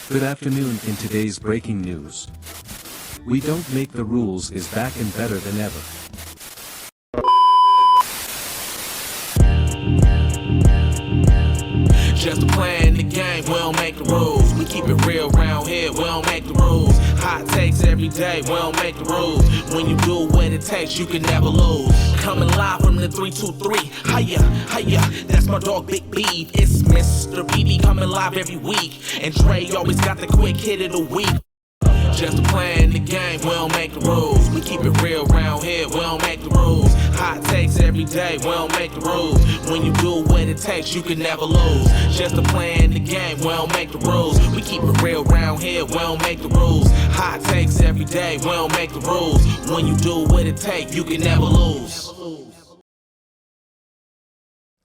Good afternoon. In today's breaking news, We Don't Make the Rules is back and better than ever. Just a play in the game, we don't make the rules. We keep it real round here, we don't make the rules. Hot takes every day, we don't make the rules. When you do what it takes, you can never lose. Coming live from the 323, hiya, hiya. That's my dog Big Beav. It's Mr. BB coming live every week. And Dre always got the quick hit of the week. Just a play in the game, we don't make the rules. We keep it real round here, we don't make the rules. Hot takes every day, we don't make the rules. When you do what it takes, you can never lose. Just a play in the game, we don't make the rules. We keep it real round here, we don't make the rules. Hot takes every day, we don't make the rules. When you do what it takes, you can never lose.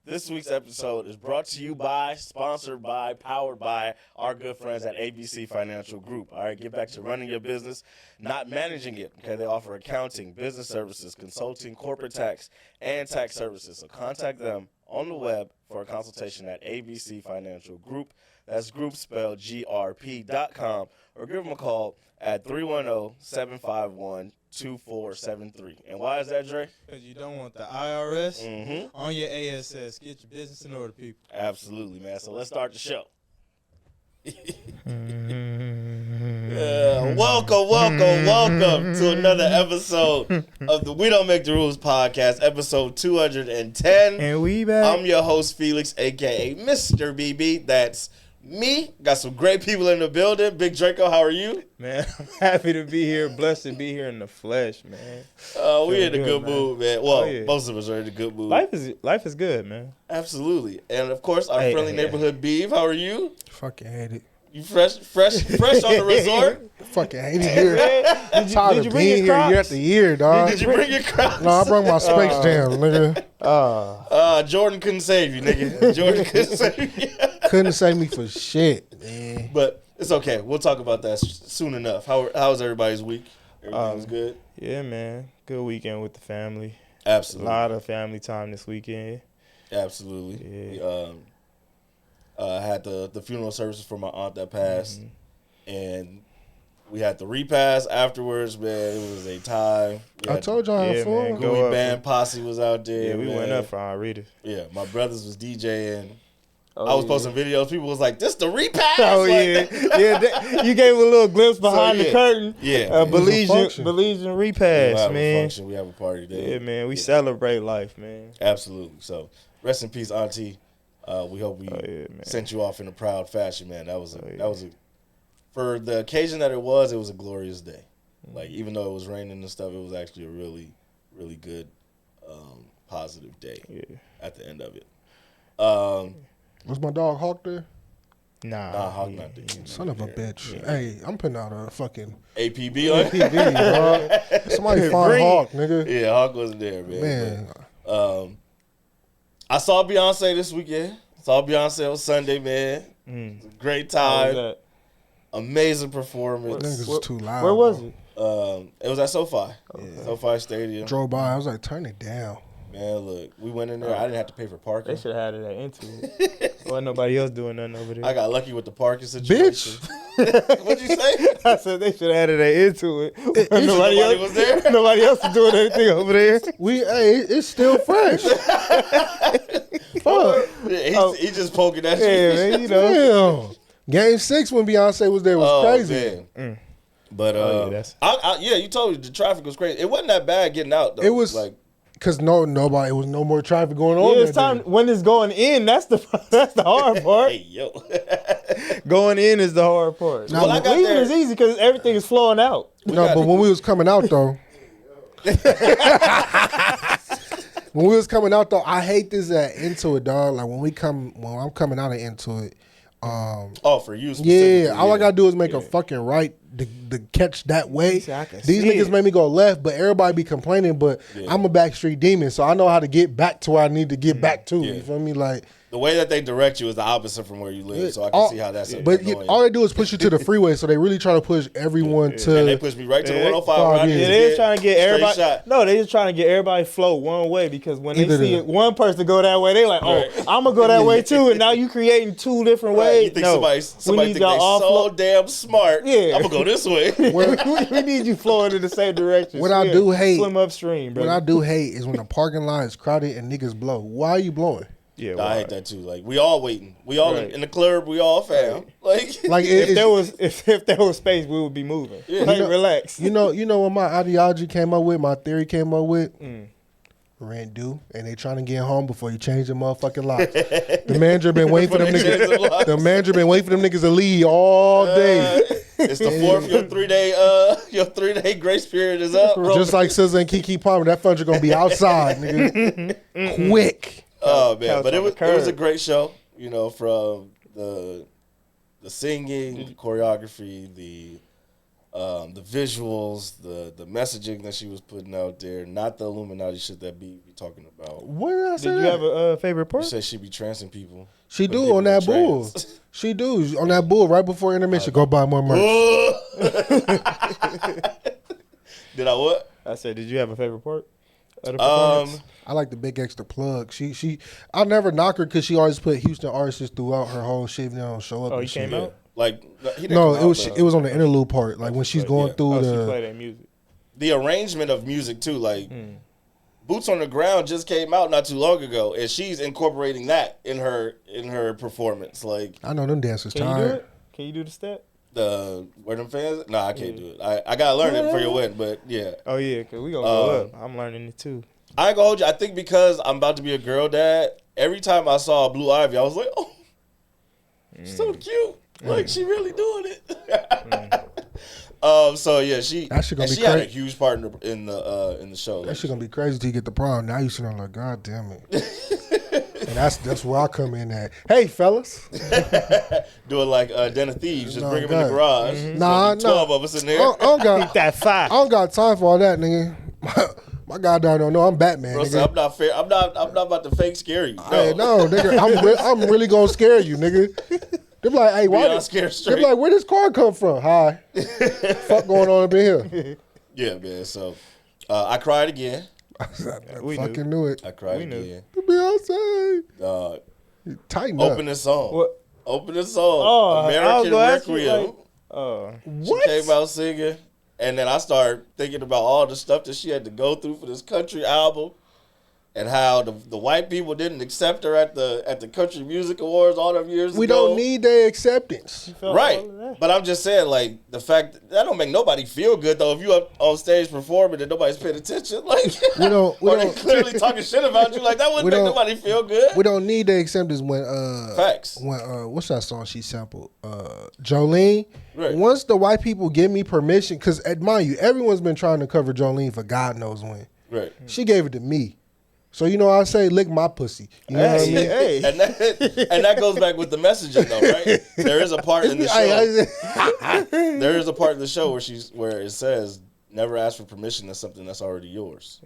This week's episode is brought to you by, sponsored by, powered by our good friends at ABC Financial Group. All right, get back to running your business, not managing it. Okay, they offer accounting, business services, consulting, corporate tax, and tax services. So contact them on the web for a consultation at ABC Financial Group. That's group spelled grp.com, or give them a call at 310-751-2473. And why is that, Dre? Because you don't want the IRS on your ASS. Get your business in order, people. Absolutely, man. So let's start the show. Welcome to another episode of the We Don't Make the Rules podcast, episode 210. And we back. I'm your host, Felix, a.k.a. Mr. BB. That's me. Got some great people in the building. Big Draco, how are you? Man, I'm happy to be here. Blessed to be here in the flesh, man. We're in a good mood, man. Well, yeah. most of us are in a good mood. Life is good, man. Absolutely. And, of course, our friendly neighborhood Beav. How are you? Fucking hate it. You fresh on the resort? Fucking hate it here. I'm tired of being here year after year, dog. Did you bring your Crocs? No, I brought my Space Jam, nigga. Jordan couldn't save you, nigga. Jordan couldn't save you. Couldn't save me for shit, man. But it's okay. We'll talk about that soon enough. How's everybody's week? Everything's good? Yeah, man. Good weekend with the family. Absolutely. A lot of family time this weekend. Absolutely. Yeah. Had the funeral services for my aunt that passed, and we had the repast afterwards, man. It was a time. I told y'all how fun. Gooey Band Posse was out there. Yeah, we man. went up for our Rita. Yeah, my brothers was DJing. I was posting videos. People was like, "This the repast." Oh yeah, you gave a little glimpse behind the curtain. Yeah, Belizean repast, man. We have a party there. Yeah, man. We celebrate life, man. Absolutely. So, rest in peace, Auntie. We hope we sent you off in a proud fashion, man. That was for the occasion that it was a glorious day. Like, even though it was raining and stuff, it was actually a really, really good, positive day at the end of it. Was my dog Hawk there? Nah, Hawk not there. Son of a bitch. Yeah. Hey, I'm putting out a fucking APB on APB, dog. Somebody find Hawk, nigga. Yeah, Hawk wasn't there, man. But, I saw Beyonce this weekend. Saw Beyonce on Sunday, man. It was a great time. Amazing performance. Niggas was too loud. Where was it? It was at SoFi. SoFi Stadium. Drove by. I was like, turn it down. Man, look, we went in there. I didn't have to pay for parking. They should have had it into it. Wasn't nobody else doing nothing over there. I got lucky with the parking situation. Bitch. What'd you say? I said they should have added that into it. Nobody was there? Nobody else was doing anything over there. It's still fresh. Fuck. Yeah, he just poking that shit. Yeah, man, you know. Damn. Game 6 when Beyonce was there was crazy. Man. But you told me the traffic was crazy. It wasn't that bad getting out though. It was like because it was no more traffic going on. Yeah, it's time when it's going in. That's the hard part. Hey yo, going in is the hard part. Now, leaving is easy because everything is flowing out. But when we was coming out though. When we was coming out though, I hate this at Intuit, dog. Like when I'm coming out of Intuit. For you specifically. Yeah, all I gotta do is make a fucking right to catch that way. These niggas made me go left, but everybody be complaining. But I'm a backstreet demon, so I know how to get back to where I need to get back to. You feel me? Like the way that they direct you is the opposite from where you live, so I can see how that's But annoying. all they do is push you to the freeway, so they really try to push everyone to. And they push me right to the 105. Right? Yeah, they just trying to get everybody. Shot. No, they just trying to get everybody flow one way because when Either they see the- one person go that way, they like, oh, Right. I'm gonna go that way too, and now you creating two different Right. ways. You think no, somebody think they so damn smart. Yeah. I'm gonna go this way. we need you flowing in the same direction. What I do hate- swim upstream, bro. What I do hate is when the parking lot is crowded and niggas blow. Why are you blowing? Yeah, I hate that too. Like we all waiting. We all in the club. We all fam. Like if there was space, we would be moving. Yeah. Like, You know- relax. You know what my ideology came up with, my theory came up with? Rent due, and they trying to get home before you change the motherfucking locks. The manager been waiting for them Before they change the niggas. locks. The manager been waiting for them niggas to leave all day. it's the fourth. Your 3 day grace period is up. Just like SZA and Keke Palmer, that function gonna be outside, nigga. Quick. Oh man, Couch but on it was the a curb. great show. You know, from the singing, the choreography, the visuals, the messaging that she was putting out there. Not the Illuminati shit that be talking about. What did I say? Did you that? have a favorite You part? said she be trancing people. She Put do people on that in bull. trance. She do on that bull right before intermission. Go buy more merch. Did I what? I said, did you have a favorite part of the performance? I like the big extra plug. I never knock her because she always put Houston artists throughout her whole shit. If they don't show up. Oh, and you shit. came out? Like he didn't No, come it was out, it was on the interlude part, like when she's going yeah. through Oh, she the. played that music. the arrangement of music too. Like Boots on the Ground just came out not too long ago, and she's incorporating that in her performance. Like I know them dancers Can you do tired. it? Can you do the step? the where them fans? Nah, I can't do it. I gotta learn it for your win, but yeah. Oh yeah, cause we gonna go up. I'm learning it too. I ain't gonna hold you. I think because I'm about to be a girl dad, every time I saw Blue Ivy, I was like, oh, so cute. Like she really doing it. So yeah, she That shit gonna be she had a crazy. huge part in the show. That Like, shit gonna be crazy till you get the prom. Now you sitting there like, God damn it. And that's where I come in at. Hey fellas. doing like Den of Thieves, just No, bring them in the God. garage. Nah, So 12 of us in there. I don't got That fire. I don't got time for all that, nigga. My goddaughter don't know I'm Batman, Bro, nigga. so I'm not fair. I'm not about to fake scare you. No, Hey, no, nigga, I'm really gonna scare you, nigga. They be like, hey, why? Beyond scared They be straight. like, where this car come from? Hi, fuck going on up in here? Yeah, man. So I cried again. We Fucking knew it. I cried We knew. again. Beyonce, tighten up. Open the song. What? Open the song. Oh, I was American gonna ask you, Requiem. like, She came out singing, and then I started thinking about all the stuff that she had to go through for this country album, and how the white people didn't accept her at the Country Music Awards all them years We ago. don't need their acceptance. felt Right, all of that. but I'm just saying, like the fact that don't make nobody feel good though. If you up on stage performing and nobody's paying attention, like We don't. We or they don't. clearly talking shit about you, like that wouldn't We make don't- nobody feel good. We don't need their acceptance when Facts. when what's that song she sampled? Jolene. Right. Once the white people give me permission, because mind you, everyone's been trying to cover Jolene for God knows when. Right. She gave it to me. So you know I say lick my pussy. You know what I mean? Hey. And that goes back with the messaging though, right? There is a part in the show. There is a part in the show where it says never ask for permission. That's something that's already yours.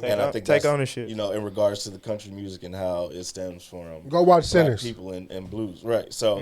And I think take that's, ownership. You know, in regards to the country music and how it stems from Go watch black Sinners. people and blues, right? So,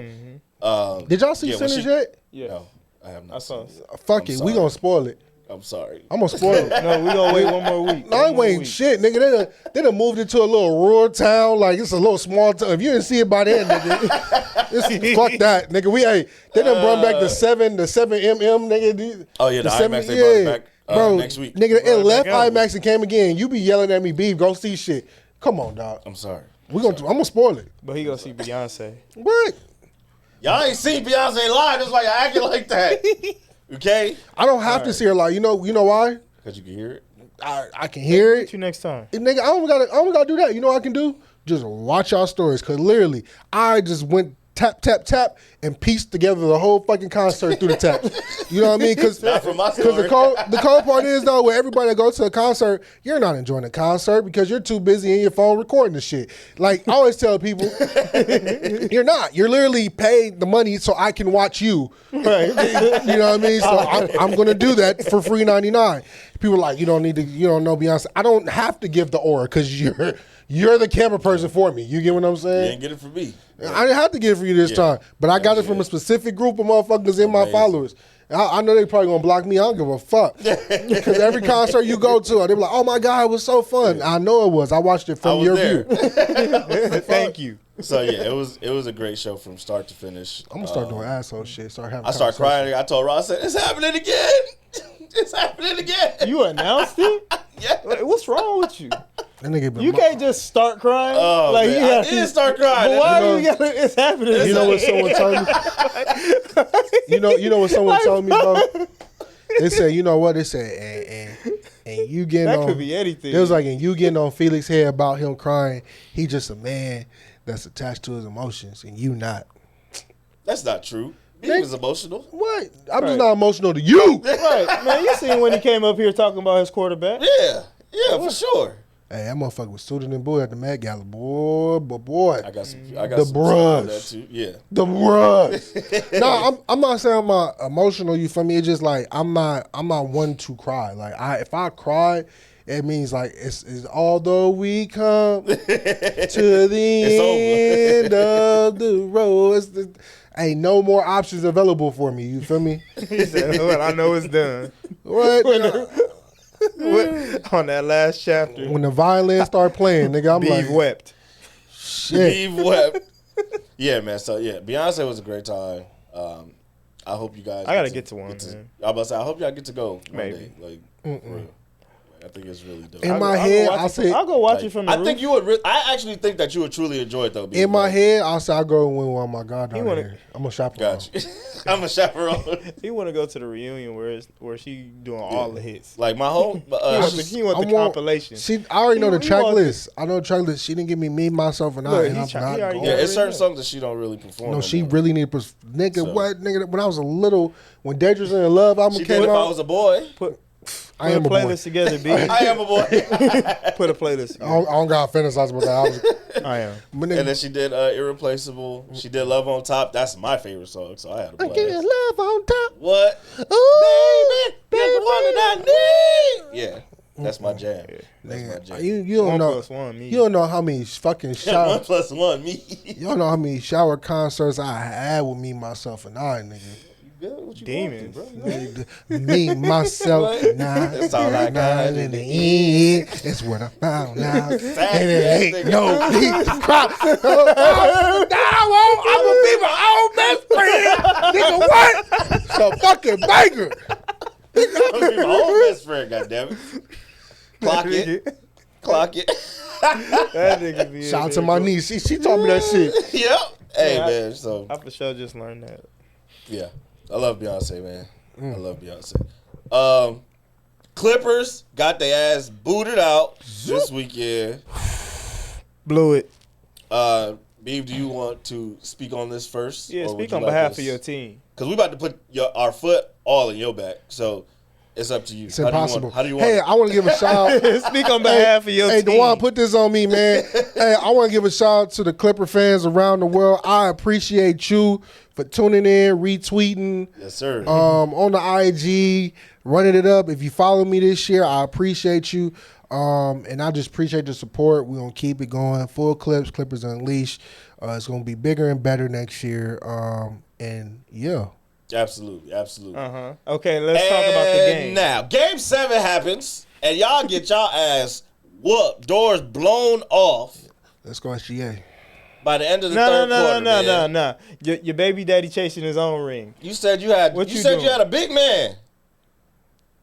Did y'all see yeah, when Sinners she- yet? Yeah. no, I have not. I saw seen it. it. Fuck I'm it, we sorry. gonna spoil it. I'm sorry. I'm gonna spoil it. No, we gonna wait one more week. No, I ain't waiting shit, nigga. They done moved it to a little rural town, like it's a little small town. If you didn't see it by then, nigga, fuck that, nigga. They done brought back the 7mm, nigga. Oh yeah, the IMAX 7 they brought it back bro, next week. Nigga, it left back out. IMAX and came again. You be yelling at me, Beav, go see shit. Come on, dog. I'm sorry. I'm gonna spoil it. But he gonna see Beyonce. What? Y'all ain't seen Beyonce live. That's why y'all acting like that. Okay? I don't have to see her live. You know why? Because you can hear it. I can hear it. See you next time. Nigga, I don't gotta do that. You know what I can do? Just watch y'all stories. Cause literally, I just went tap, tap, tap, and pieced together the whole fucking concert through the tap. You know what I mean? Cause Not from my the story. cold part is though, with everybody that goes to a concert, you're not enjoying the concert because you're too busy in your phone recording the shit. Like I always tell people, you're not. You're literally paid the money so I can watch you. Right. You know what I mean? So I'm gonna do that for free $99. People are like, you don't know Beyonce. I don't have to give the aura because You're the camera person for me. You get what I'm You saying? didn't get it from me. I didn't have to get it for you this time, but I got it from a specific group of motherfuckers in my followers. I know they probably gonna block me. I don't give a fuck because every concert you go to, they be like, "Oh my god, it was so fun." I know it was. I watched it from your view. Thank you. So yeah, it was a great show from start to finish. I'm gonna start doing asshole shit. Start having. I started crying. I told Ross, I said, "It's happening again! It's happening again!" You announced it? Yeah. What's wrong with you? That nigga been You can't just start crying. Oh, like man. you I did start crying. But why You do you gotta? It's happening. You know what someone told me? You know what someone told me, bro? They said, you know what? They said, and you getting That on. could be anything. It was like, and you getting on Felix's head about him crying. He just a man that's attached to his emotions, and you not. That's not true. Beav is emotional. What? I'm just not emotional to you. Right, man. You seen when he came up here talking about his quarterback? Yeah, for sure. Hey, that motherfucker was suited and booed at the Met Gala, boy. I got some The some of that brush. too. Yeah. The rush. No, I'm not saying I'm not emotional. You feel me? It's just like I'm not one to cry. Like if I cry, it means like it's although we come to the end of the road, ain't no more options available for me. You feel me? He said, "Well, I know it's done." What? On that last chapter, When the violin start playing, nigga, I'm Beav like, wept. shit. Beav wept. Yeah, man. So yeah, Beyonce was a great time. I hope you guys. I gotta get to one, man. I was about to say, I hope y'all get to go one Maybe. day. Like, for real. I think it's really dope. In my head, I'll I say, I'll go watch it from the I roof. think you would. I actually think that you would truly enjoy it though. Beav. in my head, I'll say I go with one of my goddaughter wanna- here. I'm gonna shop around. Got you. I'm a chaperone. He want to go to the reunion where she doing all the hits. Like my whole. He want the compilation. I already know the He track want list. I know the track list. She didn't give me, myself, and I. Look, And he I'm try- not he already going. yeah, got it's certain know. songs that she don't really perform. No, she more. really need to. Nigga, So- what? Nigga, when I was a little, when Dangerous in Love album She came did if I out, was a boy. Put I a am a boy. playlist together, B. I am a boy. Put a playlist I together. don't got to fantasize about that album. I am. But And nigga, then she did Irreplaceable. She did Love on Top. That's my favorite song, so I had to I play give it. you love on top. What? Ooh, You're the one that I need. Yeah, that's my jam. That's my nigga, jam. you don't 1 know. + 1, me. You don't know how many fucking shower. 1 + 1, me. You don't know how many shower concerts I had with me, myself, and I, nigga. Good, what you Demons. going through, bro? Me, myself, and I. That's all I got in the end. That's what I found out. And it ain't no need to cry. I'm gonna be my own best friend. Nigga, what? It's a fucking banger. I'm gonna be my own best friend, goddammit. Clock it. Clock it. That nigga be Shout out to my niece. She taught me that shit. Yep. Hey, Yeah, man, so, I for sure just learned that. yeah. I love Beyonce, man. I love Beyonce. Clippers got their ass booted out this weekend. Blew it. Beav, do you want to speak on this first? Yeah, or would speak you on like behalf us- of your team. Because we about to put our foot all in your back. So it's up to you. It's impossible. How do you want Hey, I want to give a shout out. Speak on behalf of your Hey, team. Dewan, put this on me, man. Hey, I want to give a shout out to the Clipper fans around the world. I appreciate you for tuning in, retweeting, Yes, sir. on the IG, running it up. If you follow me this year, I appreciate you. And I just appreciate the support. We're going to keep it going. Full clips, Clippers Unleashed. It's going to be bigger and better next year. And yeah. Absolutely. Okay, let's talk about the game. Now, Game 7 happens, and y'all get y'all ass whooped, doors blown off Let's go SGA. by the end of the third quarter. man. No. Your baby daddy chasing his own ring. You said you had. What you you said doing? you had a big man.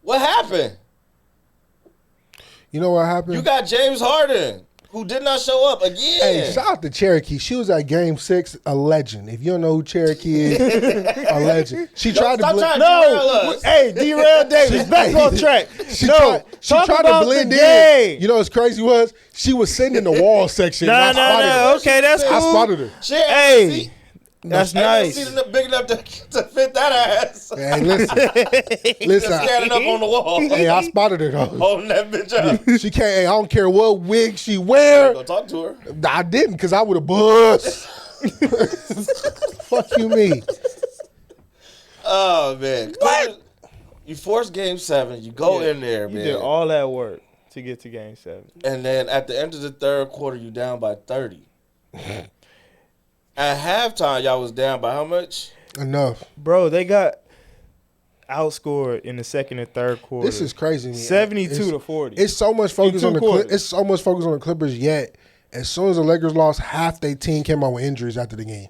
What happened? You know what happened? You got James Harden, who did not show up again. Hey, shout out to Cherokee. She was at Game 6, a legend. If you don't know who Cherokee is, a legend. She tried to Stop blend. trying to derail No, us. hey, Derail Davis, back on track. She No, tried talk to about blend the in. game. You know what's crazy was she was sitting in the wall section. and I spotted her. Okay, that's cool. I spotted her. She ain't Hey, seat. that's Ain't no nice. seat enough big enough to fit that ass. Hey, listen. Standing up on the wall, Hey, I spotted her though. holding that bitch up. She can't. Hey, I don't care what wig she wear. Go talk to her. I didn't because I would have bust. Fuck you, me. Oh man, what? You forced Game 7. You go in there, You man. did all that work to get to Game 7. And then at the end of the third quarter, you down by 30. At halftime, y'all was down by how much? Enough. Bro, they got outscored in the second and third quarter. This is crazy. 72-40. It's so much focus on quarters. it's so much focus on the Clippers. Yet, as soon as the Lakers lost, half their team came out with injuries after the game.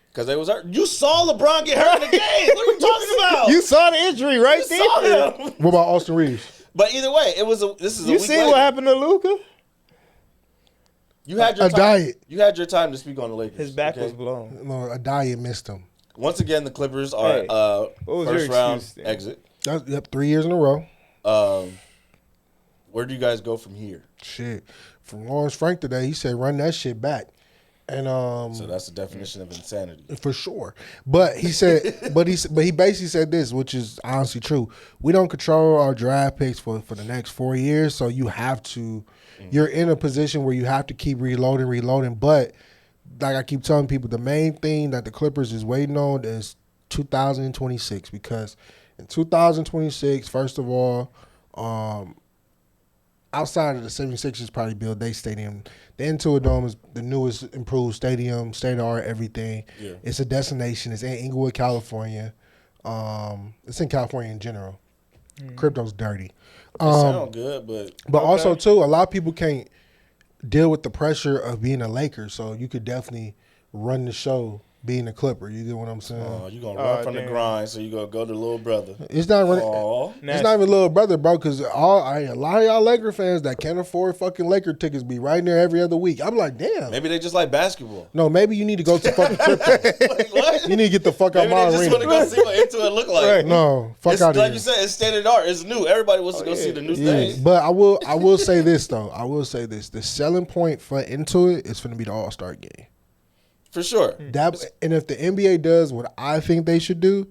Because they was hurt. You saw LeBron get hurt in the game. What are you talking about? You saw the injury right You saw there. him. What about Austin Reeves? But either way, this is a You week see later. what happened to Luka? You had your A time. diet. You had your time to speak on the Lakers. His back okay? was blown. No, a diet missed him. Once again, the Clippers are Hey, what was your first round excuse then? exit. Yep, 3 years in a row. Where do you guys go from here? Shit. From Lawrence Frank today, he said run that shit back. And So that's the definition of insanity. for sure. But he said but he basically said this, which is honestly true. We don't control our draft picks for the next 4 years, so you have to you're in a position where you have to keep reloading. But like I keep telling people, the main thing that the Clippers is waiting on is 2026, because in 2026, first of all, outside of the 76ers probably build their stadium, the Intuit Dome is the newest improved stadium, state-of-the-art, everything. Yeah. It's a destination. It's in Inglewood, California. It's in California in general. Crypto's dirty. It sound good, But also, too, a lot of people can't deal with the pressure of being a Laker, so you could definitely run the show being a Clipper. You get what I'm saying? you gonna run from the grind, so you gonna go to little brother. It's not running. Aw. It's not even little brother, bro, because a lot of y'all Laker fans that can't afford fucking Laker tickets be right there every other week. I'm like, damn. Maybe they just like basketball. No, maybe you need to go to fucking crypto. Like, what? You need to get the fuck out Maybe my they just want to arena. go see what Intuit look like. No, fuck It's out of like here. you said, it's state of the art. It's new. Everybody wants to go see the new thing. But I will say this though. I will say this. The selling point for Intuit is going to be the All-Star game. For sure. And if the NBA does what I think they should do,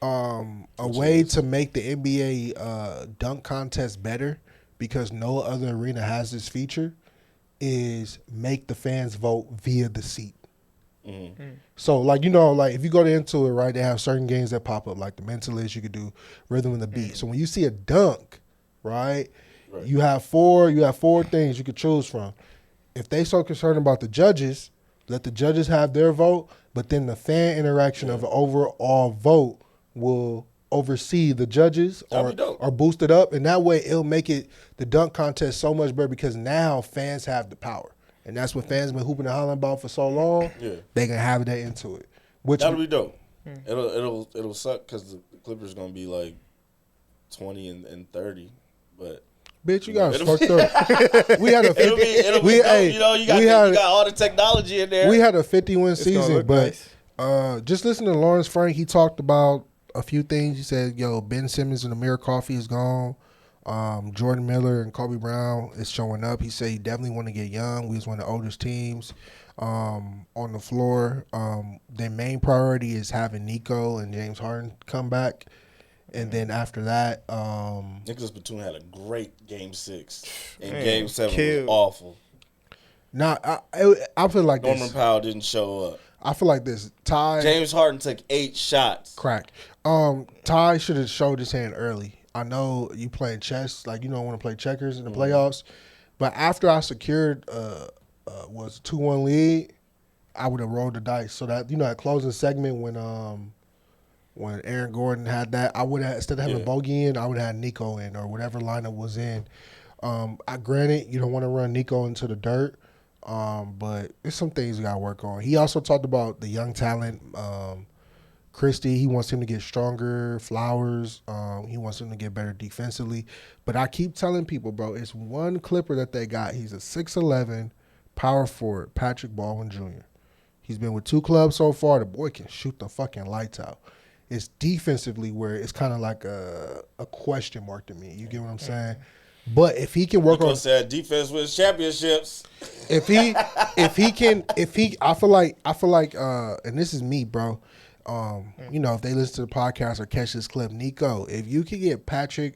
a way to make the NBA dunk contest better, because no other arena has this feature, is make the fans vote via the seat. So, like, if you go to Intuit, right, they have certain games that pop up, like the Mentalist, you could do Rhythm and the Beat. So when you see a dunk, right, you have four things you could choose from. If they so concerned about the judges, let the judges have their vote, but then the fan interaction of an overall vote will oversee the judges or boost it up. And that way it'll make the dunk contest so much better, because now fans have the power. And that's what fans have been hooping and hollering about for so long. Yeah. They can have that into it. That'll be dope. It'll suck because the Clippers going to be like 20 and 30, but... Bitch, you got us fucked up. We had a 50. It'll be dope. You got all the technology in there. We had a 50-win season, but nice. Just listen to Lawrence Frank. He talked about a few things. He said, Ben Simmons and Amir Coffey is gone. Jordan Miller and Kobe Brown is showing up. He said he definitely want to get young. We was one of the oldest teams on the floor. Their main priority is having Nico and James Harden come back. And then after that, Nicholas Batum had a great Game 6, and Game 7 was awful. I feel like Norman Powell didn't show up. I feel like this. James Harden took 8 shots. Crack. Ty should have showed his hand early. I know you playing chess, like you don't want to play checkers in the playoffs, but after I secured was a 2-1 lead, I would have rolled the dice. So that that closing segment when Aaron Gordon had that, I would have, instead of having Bogey in, I would have had Nico in, or whatever lineup was in. Granted, you don't want to run Nico into the dirt, but there's some things we got to work on. He also talked about the young talent, Christie. He wants him to get stronger. Flowers, he wants him to get better defensively. But I keep telling people, bro, it's one Clipper that they got. He's a 6'11", power forward, Patrick Baldwin Jr. He's been with 2 clubs so far. The boy can shoot the fucking lights out. It's defensively where it's kind of like a question mark to me. You get what I'm saying? But if he can work on defense wins championships. I feel like, and this is me, bro. If they listen to the podcast or catch this clip, Nico, if you can get Patrick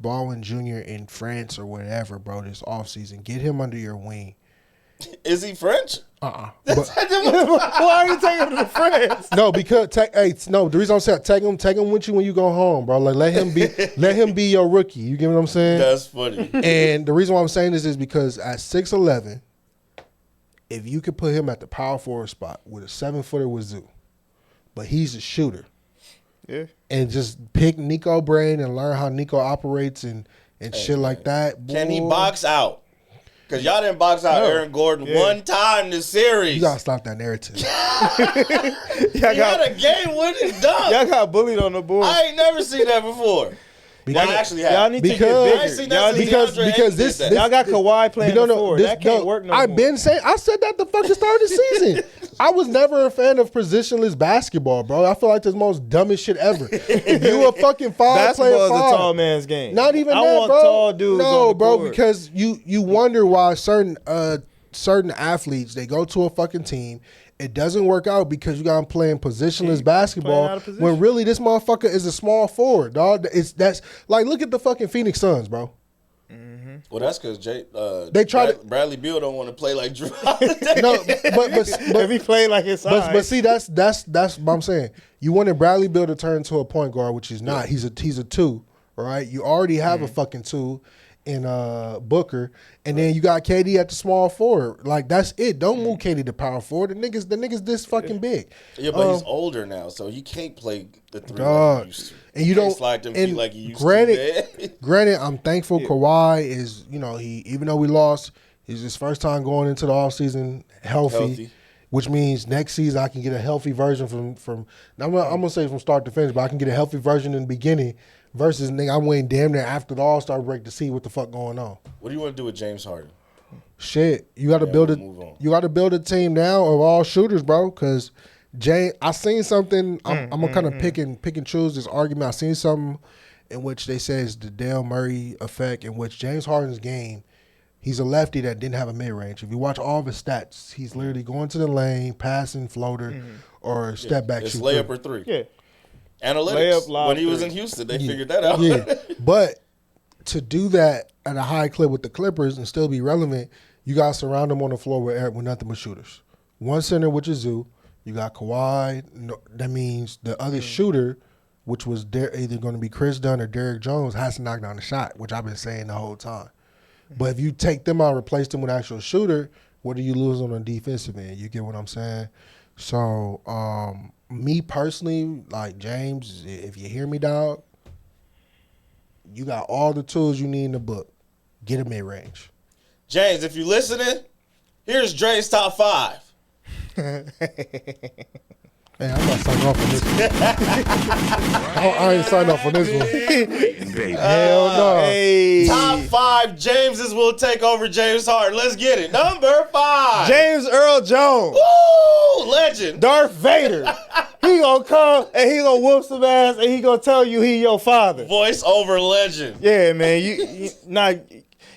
Baldwin Jr. in France or whatever, bro, this offseason, get him under your wing Is he French? But, Why are you taking him to France? no, because the reason I'm saying take him with you when you go home, bro. Like let him be your rookie. You get what I'm saying? That's funny. And the reason why I'm saying this is because at 6'11", if you could put him at the power forward spot with a 7-footer with Zoo, but he's a shooter. Yeah. And just pick Nico brain and learn how Nico operates and shit like that. Can he boy. box out? Because y'all didn't box out Aaron Gordon one time this series. You gotta stop that narrative. He had a game-winning dunk. Y'all got bullied on the board. I ain't never seen that before. Because, I actually have. Y'all need to Because- get I ain't bigger. seen that since because DeAndre because Ayton this, did this Y'all got Kawhi playing the forward. That can't work no more. I've been saying I said that the fucking start of the season. I was never a fan of positionless basketball, bro. I feel like it's the most dumbest shit ever. If you a fucking five player Basketball is a five, tall man's game. not even I that, want bro. tall dudes no, on the bro, court. because you wonder why certain athletes they go to a fucking team. It doesn't work out because you got them playing positionless basketball out of position. when really this motherfucker is a small forward, dog. That's like look at the fucking Phoenix Suns, bro. Well, that's because They try to- Bradley Beal don't want to play like Drew. No, but if he played like his size. But see, that's what I'm saying. You wanted Bradley Beal to turn into a point guard, which he's not. He's a 2, right? You already have a fucking 2 in Booker, and then you got KD at the small forward. Like that's it. Don't move KD to power forward. The niggas this fucking big. Yeah, but he's older now, so he can't play the 3 Dog. like he used to. And you Can't don't slide them and feet like he used granted, to. Granted, I'm thankful Kawhi is, he even though we lost, it's his first time going into the offseason healthy. Which means next season I can get a healthy version from I'm gonna say from start to finish, but I can get a healthy version in the beginning versus nigga I'm waiting damn near after the All-Star break to see what the fuck going on. What do you want to do with James Harden? Shit, you got to move on. You got to build a team now of all shooters, bro. Because I seen something. I'm gonna kind of pick and choose this argument. I seen something in which they say it's the Dale Murray effect, in which James Harden's game. He's a lefty that didn't have a mid-range. If you watch all of his stats, he's literally going to the lane, passing, floater, or step back It's shoot. layup or 3. Yeah. Analytics. Layup, lob, when he was 3. in Houston, they figured that out. Yeah, but to do that at a high clip with the Clippers and still be relevant, you got to surround them on the floor with nothing but shooters. One center, which is Zoo. You got Kawhi. That means the other shooter, which was either going to be Chris Dunn or Derrick Jones, has to knock down the shot, which I've been saying the whole time. But if you take them out and replace them with an actual shooter, what do you lose on the defensive end? You get what I'm saying? So, me personally, like James, if you hear me, dog, you got all the tools you need in the book. Get a mid-range. James, if you're listening, here's Dre's top 5. Hey, I'm not signing off on this one. I ain't signed off on this one. Hell no. Hey. Top 5 Jameses will take over James Harden. Let's get it. Number 5. James Earl Jones. Woo! Legend. Darth Vader. He gonna come and he gonna whoop some ass and he gonna tell you he your father. Voice over legend. Yeah, man. You not.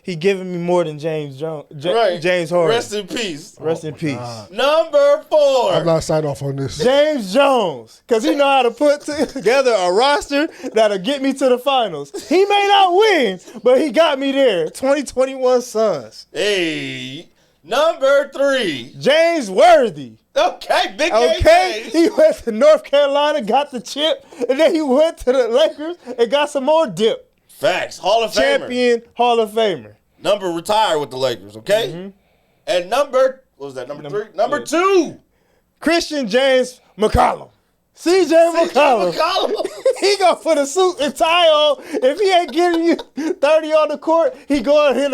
He giving me more than James Jones. Right. James Harden. Rest in peace. Rest in peace. Number 4. I'm not signed off on this. James Jones, because he know how to put together a roster that'll get me to the finals. He may not win, but he got me there. 2021 Suns. Hey. Number 3. James Worthy. Okay, big Okay, game. he went to North Carolina, got the chip, and then he went to the Lakers and got some more dip. Facts. Hall of Famer. Champion, Hall of Famer. Number retired with the Lakers, okay? And number, what was that, number 3? Number 2. Christian James McCollum. CJ McCollum. He gonna put a suit and tie on. If he ain't getting you 30 on the court, he going in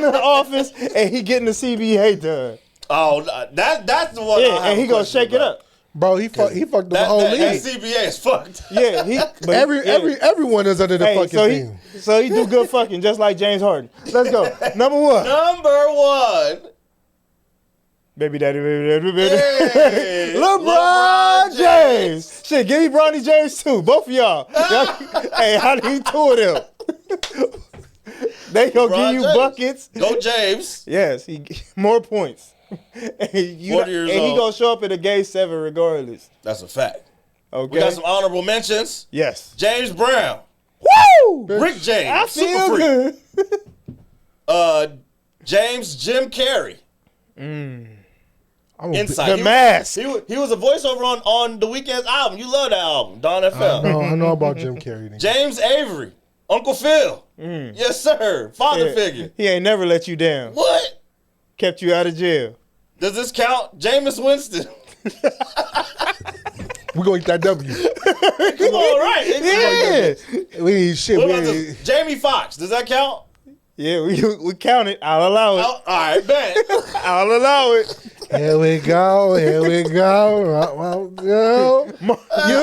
the office and he getting the CBA done. Oh, that's the one. Yeah, and he gonna shake it up. Bro, he fucked the whole that league. CBA is fucked. Yeah, Everyone is under the fucking so thing. So he do good fucking just like James Harden. Let's go. Number 1. Number 1. Baby daddy. Hey, LeBron James. Shit, give me Bronny James too. Both of y'all. Hey, how do you 2 of them? They gonna LeBron give you James. buckets. Go James. Yes, more points. And 40 years he old. gonna show up in a game 7 regardless. That's a fact. Okay. We got some honorable mentions. Yes. James Brown. Woo! Rick James. I Super feel freak. good. James Jim Carrey. Inside. The Mask. He was a voiceover on The Weeknd's album. You love that album, Don FM. I know about Jim Carrey. James Avery, Uncle Phil. Yes, sir. Father figure. He ain't never let you down. What? Kept you out of jail. Does this count? Jameis Winston. We're going to eat that W. Come on, right. Yeah. We need shit. What about this? Jamie Foxx. Does that count? Yeah, we count it. I'll allow it. All right, bet. I'll allow it. Here we go. You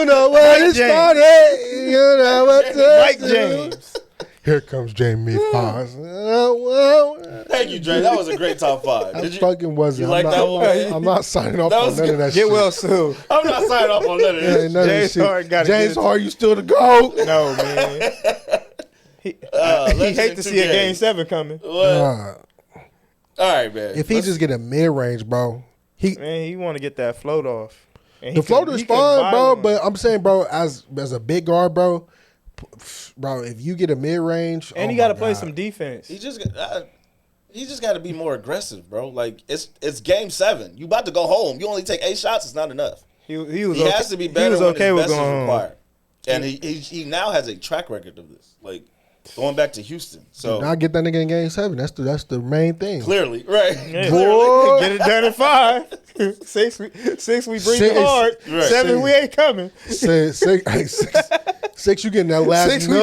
know what it started. You know what Mike James. Here comes Jamie Foxx. Thank you, Dre. That was a great top 5. I fucking wasn't. You like that one? I'm not signing off That on was none of that Get shit. well soon. I'm not signing off on none of Yeah, this. none of James this shit. Harden gotta James get it. Harden, you still the GOAT? No, man. He hate to see a game 7 coming. All right, man. If he just get a mid-range, bro. Man, he want to get that float off. And The floater's fine, bro, but I'm saying, bro, as a big guard, bro, if you get a mid-range, and he got to play some defense. He just got to be more aggressive, bro. Like it's game 7. You about to go home. You only take 8 shots. It's not enough. He has to be better. He was okay when with his best going is required. And he now has a track record of this. Like going back to Houston. So Now get that nigga in game 7. That's the main thing. clearly, right? Yeah. Boy. Get it done in 5. 6 we breathe hard. Right. 7 we ain't coming. Six, you getting that last 6 we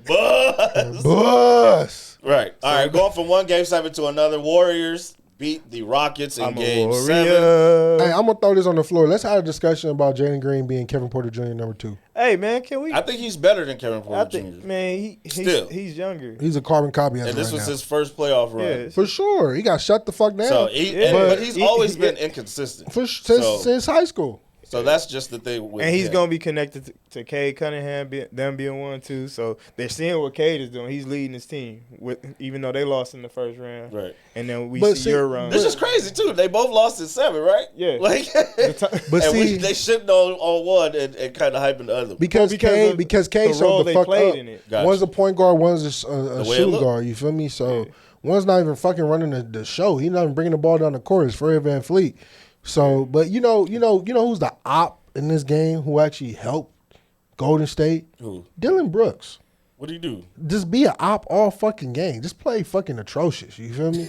Buzz. bus. Right. All right. Going from one game 7 to another. Warriors beat the Rockets in game 7. Hey, I'm gonna throw this on the floor. Let's have a discussion about Jalen Green being Kevin Porter Jr. number 2. Hey man, can we? I think he's better than Kevin I Porter think Jr. man, Still. he's younger. He's a carbon copy. And this was now. his first playoff run. Yeah. For sure. He got shut the fuck down. So but he's he- always he- been inconsistent. Since high school. So that's just the thing. With And he's him. gonna be connected to Cade Cunningham, them being 1-2. So they're seeing what Cade is doing. He's leading his team, even though they lost in the first round. Right. And then we But see see, your run. This is crazy too. They both lost in 7, right? Yeah. Like, But and see, they shitting on one and kind of hyping the other. because because Cade of the role showed the they fuck played up. in it. Gotcha. One's a point guard, one's a The way it shooting look. guard. You feel me? So one's not even fucking running the show. He's not even bringing the ball down the court. It's Fred VanVleet. So, but you know who's the op in this game who actually helped Golden State? Who? Dylan Brooks. What do you do? Just be an op all fucking game. Just play fucking atrocious. You feel me?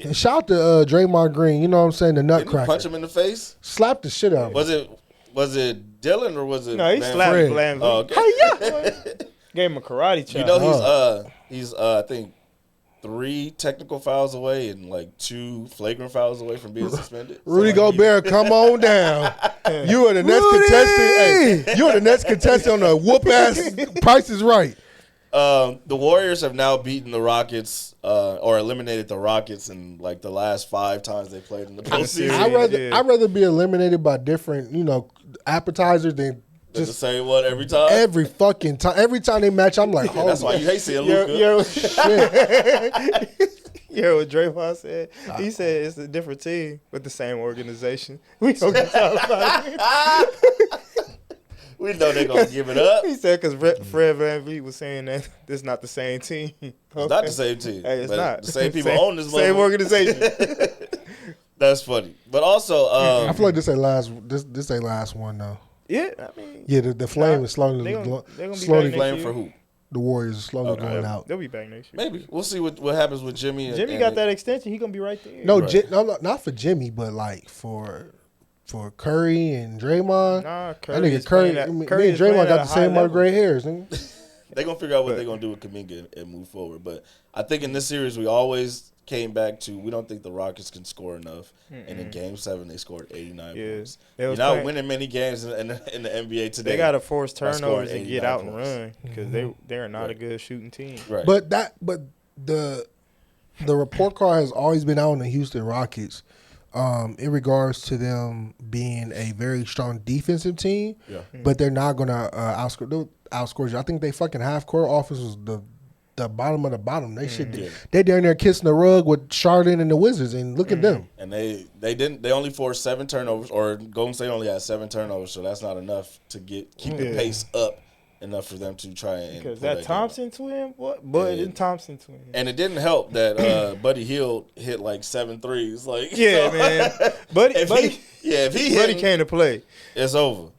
And shout out to Draymond Green. You know what I'm saying? The Didn't you nutcracker. punch him in the face? Slap the shit out of him. Was it Dylan or was it? No, he Van slapped Fred. Blam. Oh, okay. Gave him a karate chop. You know he's I think 3 technical fouls away and like 2 flagrant fouls away from being suspended. Rudy Gobert, come on down. You are the next contestant. Hey, you are the next contestant on the whoop ass Price is Right. The Warriors have now beaten the Rockets or eliminated the Rockets in like the last 5 times they played in the postseason. I'd rather be eliminated by different, appetizers than Just the just same one every time. every fucking time. Every time they match, I'm like, Yeah, that's why you hate seeing Luka. You heard what Draymond said? He said it's a different team with the same organization. We don't get talk about it. We know they're gonna give it up. He said because Fred VanVleet was saying that this is not the same team. It's not the same team. Hey, it's but not. The same people own this same motherfucker. organization. That's funny. But also, I feel like this ain't last one though. Yeah, I mean, Yeah, the flame is slowly, they gonna be slowly back blame next for year. who? the Warriors are slowly going out. They'll be back next year. Maybe we'll see what happens with Jimmy. Jimmy got that extension. He gonna be right there. No, Right. not for Jimmy, but like for Curry and Draymond. Nah, That nigga Curry, me and Draymond got the same amount of gray hairs. Nigga. They're gonna figure out what they're gonna do with Kuminga and move forward. But I think in this series we always came back to we don't think the Rockets can score enough. And in Game 7 they scored 89 points. They You're was not playing- winning many games in the NBA today. They got to force by scoring turnovers and 89 get out and points. run because they're not a good shooting team. Right. But the report card has always been out on the Houston Rockets in regards to them being a very strong defensive team. Yeah. But they're not gonna outscore you. I think they fucking half court offense was the bottom of the bottom. They down there kissing the rug with Chardon and the Wizards, and look at them. And they only forced 7 turnovers, or Golden State only had 7 turnovers, so that's not enough to keep the pace up enough for them to try and Because pull that game Thompson twin, what? Bud and Thompson twin. And it didn't help that Buddy Hield hit like 7 threes. Like, Yeah, so, man. Buddy if he Buddy hit, came to play. it's over.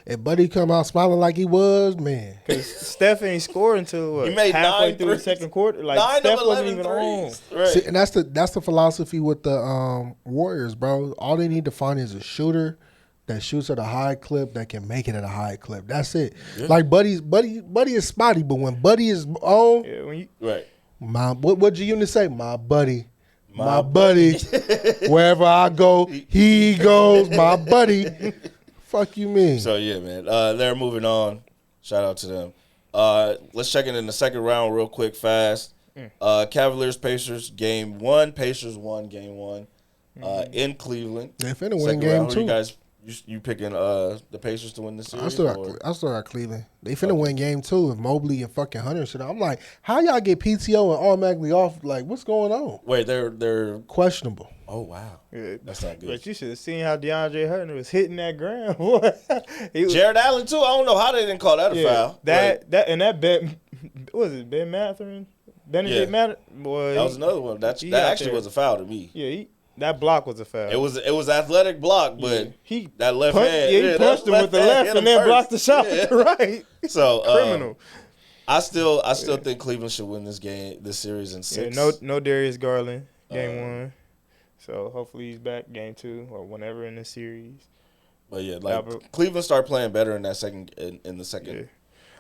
If Buddy come out smiling like he was, man. Because Steph ain't scoring until what? He made halfway 9 through threes. the second quarter. Like 9 Steph of wasn't 11 even on. threes. Right. See, and that's the philosophy with the Warriors, bro. All they need to find is a shooter that shoots at a high clip that can make it at a high clip. That's it. Yeah. Like Buddy is spotty, but when Buddy is on, Yeah, when you Right. what G-Unit say? My buddy. My buddy. Wherever I go, he goes. My buddy. Fuck you mean? So yeah, man. They're moving on. Shout out to them. Let's check in the second round real quick, fast. Cavaliers Pacers game 1. Pacers won game 1 in Cleveland. They finna win Second game round. Who 2. you guys, you picking the Pacers to win the series? I still got Cleveland. They finna win game 2 if Mobley and fucking Hunter shit. I'm like, how y'all get PTO and automatically off? Like, what's going on? Wait, they're. Questionable. Oh wow, Yeah. that's not good. But you should have seen how DeAndre Hunter was hitting that ground. Boy. He was, Jared Allen too. I don't know how they didn't call that a foul. That Ben Mathurin? Benedict Yeah. Mathurin? Boy, That was another one. That he out actually there. was a foul to me. Yeah, that block was a foul. It was athletic block, but he that left punched, hand. Yeah, he punched him with the left hit and him then first. blocked the shot Yeah. with the right. So Criminal. I still think Cleveland should win this series in 6. Yeah, no Darius Garland game 1. So hopefully he's back game 2 or whenever in the series. But yeah, Albert. Cleveland started playing better in that second in the second Yeah.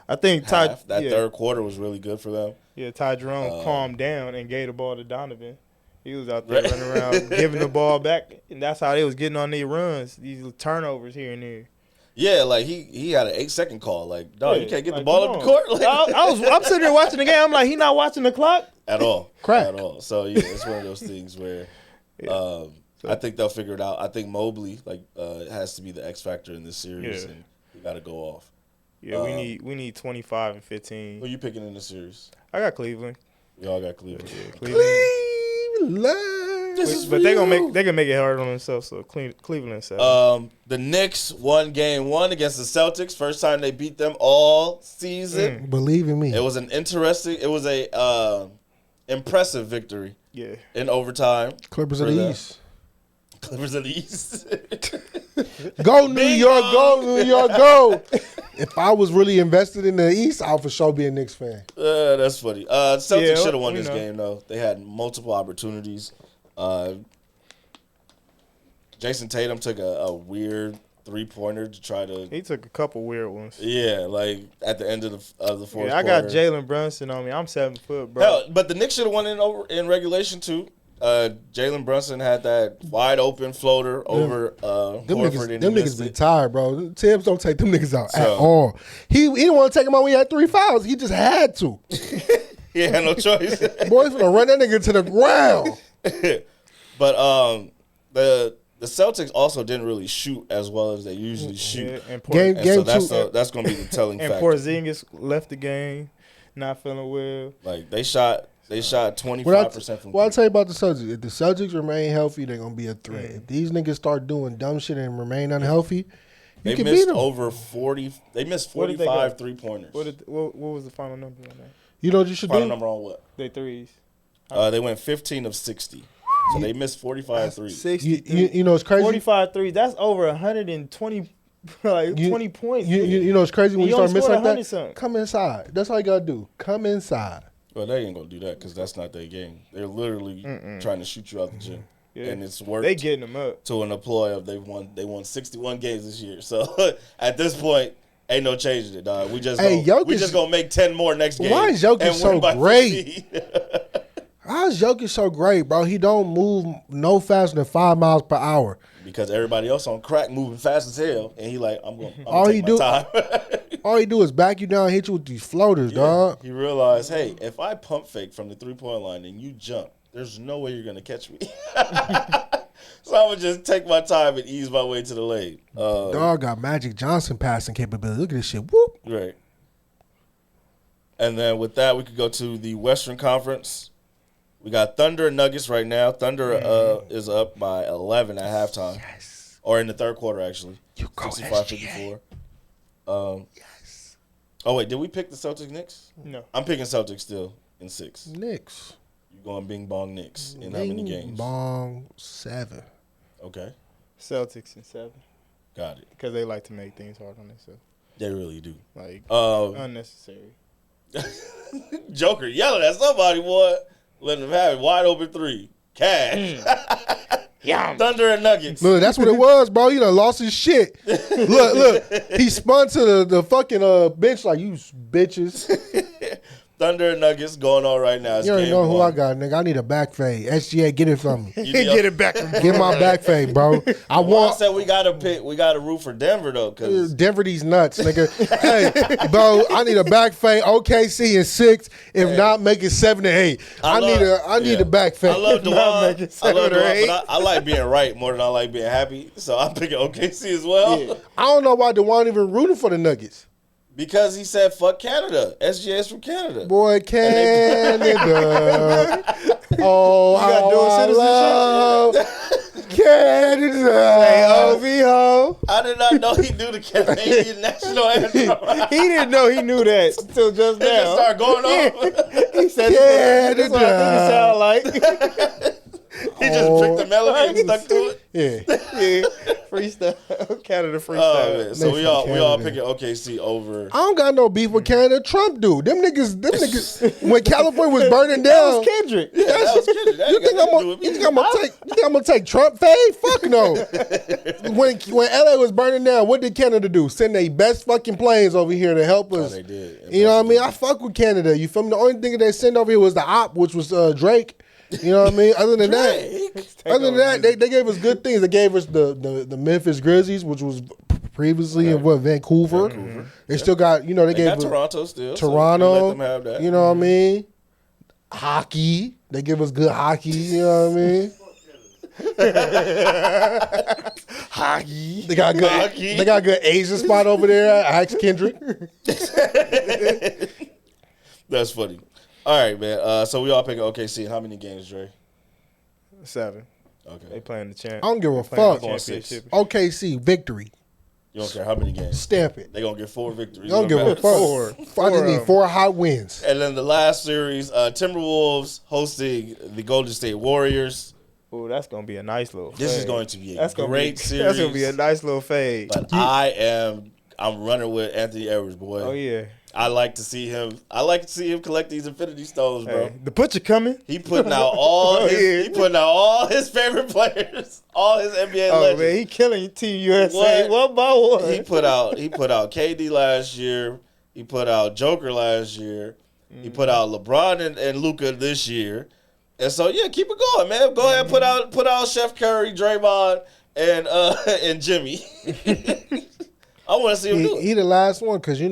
I think half. Third quarter was really good for them. Yeah, Ty Jerome calmed down and gave the ball to Donovan. He was out there running around giving the ball back, and that's how they was getting on these runs, these turnovers here and there. Yeah, like he had an 8-second call. Like, dog, Yeah, you can't get the like, ball come up the court like, I'm sitting there watching the game. I'm like, he not watching the clock. at all. Crack. At all. So yeah, it's one of those things where I think they'll figure it out. I think Mobley has to be the X factor in this series, and he got to go off. Yeah, we need 25 and 15. Who you picking in the series? I got Cleveland. We all got Cleveland. Cleveland. But they gonna make it hard on themselves. So Cleveland 7. The Knicks won game 1 against the Celtics. First time they beat them all season. Believe in me. It was a impressive victory Yeah. in overtime. Clippers of for the them. East. Clippers of the East. Go New Bing York, bong. go New York, go. If I was really invested in the East, I would for sure be a Knicks fan. That's funny. Celtics Yeah, should have won we this know. game though. They had multiple opportunities. Jason Tatum took a weird 3-pointer to try to. He took a couple weird ones. Yeah, like at the end of the fourth. Yeah, I got quarter. Jalen Brunson on me. I'm 7 foot, bro. Hell, but the Knicks should have won in regulation too. Jalen Brunson had that wide open floater over Them Horford. niggas, them niggas be tired, bro. Tibbs don't take them niggas out at So- all. He didn't want to take him out when he had 3 fouls. He just had to. He had no choice. Boys gonna run that nigga to the ground. But the Celtics also didn't really shoot as well as they usually shoot. Yeah, and Game And so two. that's going to be the telling and factor. Porzingis left the game, not feeling well. Like they shot 25% from What I three. tell you about the Celtics, if the Celtics remain healthy, they're gonna be a threat. If these niggas start doing dumb shit and remain unhealthy, They you can beat missed them. over 40. They missed What did they 45 got? 3-pointers. What was the final number on that? You know what you should Final do? number on what? They threes. They went 15 of 60. So they missed 45 threes. 60. You know it's crazy. 45 threes. That's over 120, like 20 points. You know it's crazy when And you you start only missing scored like 100 that. something. Come inside. That's all you gotta do. Come inside. Well, they ain't going to do that because that's not their game. They're literally trying to shoot you out the gym. Yeah. And it's worked. They getting them up. to an employee of they won 61 games this year. So at this point, ain't no changing it, dog. We just gonna make 10 more next game. Why is Jokic and so win by great? 50. How's Jokic so great, bro? He don't move no faster than 5 miles per hour. Because everybody else on crack moving fast as hell, and he like, I'm All gonna he take my do- time. All he do is back you down, and hit you with these floaters, dog. He realized, hey, if I pump fake from the 3-point line and you jump, there's no way you're gonna catch me. So I'm gonna just take my time and ease my way to the lane. Dog got Magic Johnson passing capability. Look at this shit. Whoop. Right. And then with that, we could go to the Western Conference. We got Thunder and Nuggets right now. Thunder is up by 11 at halftime. Yes. Or in the third quarter, actually. You go 65-54. Yes. Oh wait, did we pick the Celtics Knicks? No. I'm picking Celtics still in 6. Knicks. You going Bing Bong Knicks in how many games? Bong 7. Okay, Celtics in 7. got it. Because they like to make things hard on themselves. They really do. Like, Um, unnecessary. Joker yelling at somebody, boy. Letting them have it. Wide open 3. Cash. Thunder and Nuggets. Look, that's what it was, bro. You done lost his shit. Look. He spun to the fucking bench like, you bitches. Thunder and Nuggets going on right now. It's You already game know who 1. I got, nigga. I need a back fade. SGA, get it from me. You Get it back. Get my back fade, bro. I I want said we gotta root for Denver though, cause Denver these nuts, nigga. Hey, bro, I need a back fade. OKC in 6. If not, make it 7 to 8. I need a back fade. I love Not make Dewan. it I love 7 or Dewan, 8. but I like being right more than I like being happy. So I'm picking OKC as well. Yeah. I don't know why DeJuan even rooting for the Nuggets. Because he said fuck Canada. SGA is from Canada. Boy, Canada. Oh, got dual how I love Canada. Hey, OVO. I did not know he knew the Canadian national anthem. He didn't know he knew that until just They just now. start going on. He said, that's what I think he sound like. He just picked the melody and stuck to it. Yeah. Yeah, freestyle. Canada Oh freestyle. man. So They we all from picking OKC over. I don't got no beef with Canada. Trump do. Them niggas, when California was burning That down. was Kendrick. Yeah, that was Kendrick. That You ain't think got I'm nothing to do with me. you think I'm gonna take Trump fade? Fuck no. when LA was burning down, what did Canada do? Send their best fucking planes over here to help us. they did. You know what I mean? I fuck with Canada. You feel me? The only thing they sent over here was the op, which was Drake. You know what I mean? Other than that, they gave us good things. They gave us the Memphis Grizzlies, which was previously in Vancouver. They still got, they They gave got us Toronto still. Toronto. So let them have that. You know what I mean? Hockey. They give us good hockey. You know what I mean? Hockey. They got good. Hockey. They got good Asian spot over there. Ask Kendrick. That's funny. All right, man. So we all picking OKC. How many games, Dre? 7. They Okay. playing the champ. I don't give a playing fuck. the Going 6. championship. OKC victory. You don't care how many games. Stamp it. They gonna get 4 victories. I don't It give a matter. fuck. Four. I just Four need of 4 hot wins. And then the last series, Timberwolves hosting the Golden State Warriors. Ooh, that's gonna be a nice little. This is fade. going to be a That's gonna great be, series. That's gonna be a nice little fade. But I'm running with Anthony Edwards, boy. Oh yeah. I like to see him collect these Infinity Stones, bro. Hey, the butcher coming. He putting out all Oh, his yeah. he putting out all his favorite players, all his NBA Oh legends. man, he killing Team USA What? one by one. He put out KD last year. He put out Joker last year. He put out LeBron and Luka this year. And so yeah, keep it going, man. Go ahead, put out Chef Curry, Draymond, and Jimmy. I want to see him do it. He the last one because he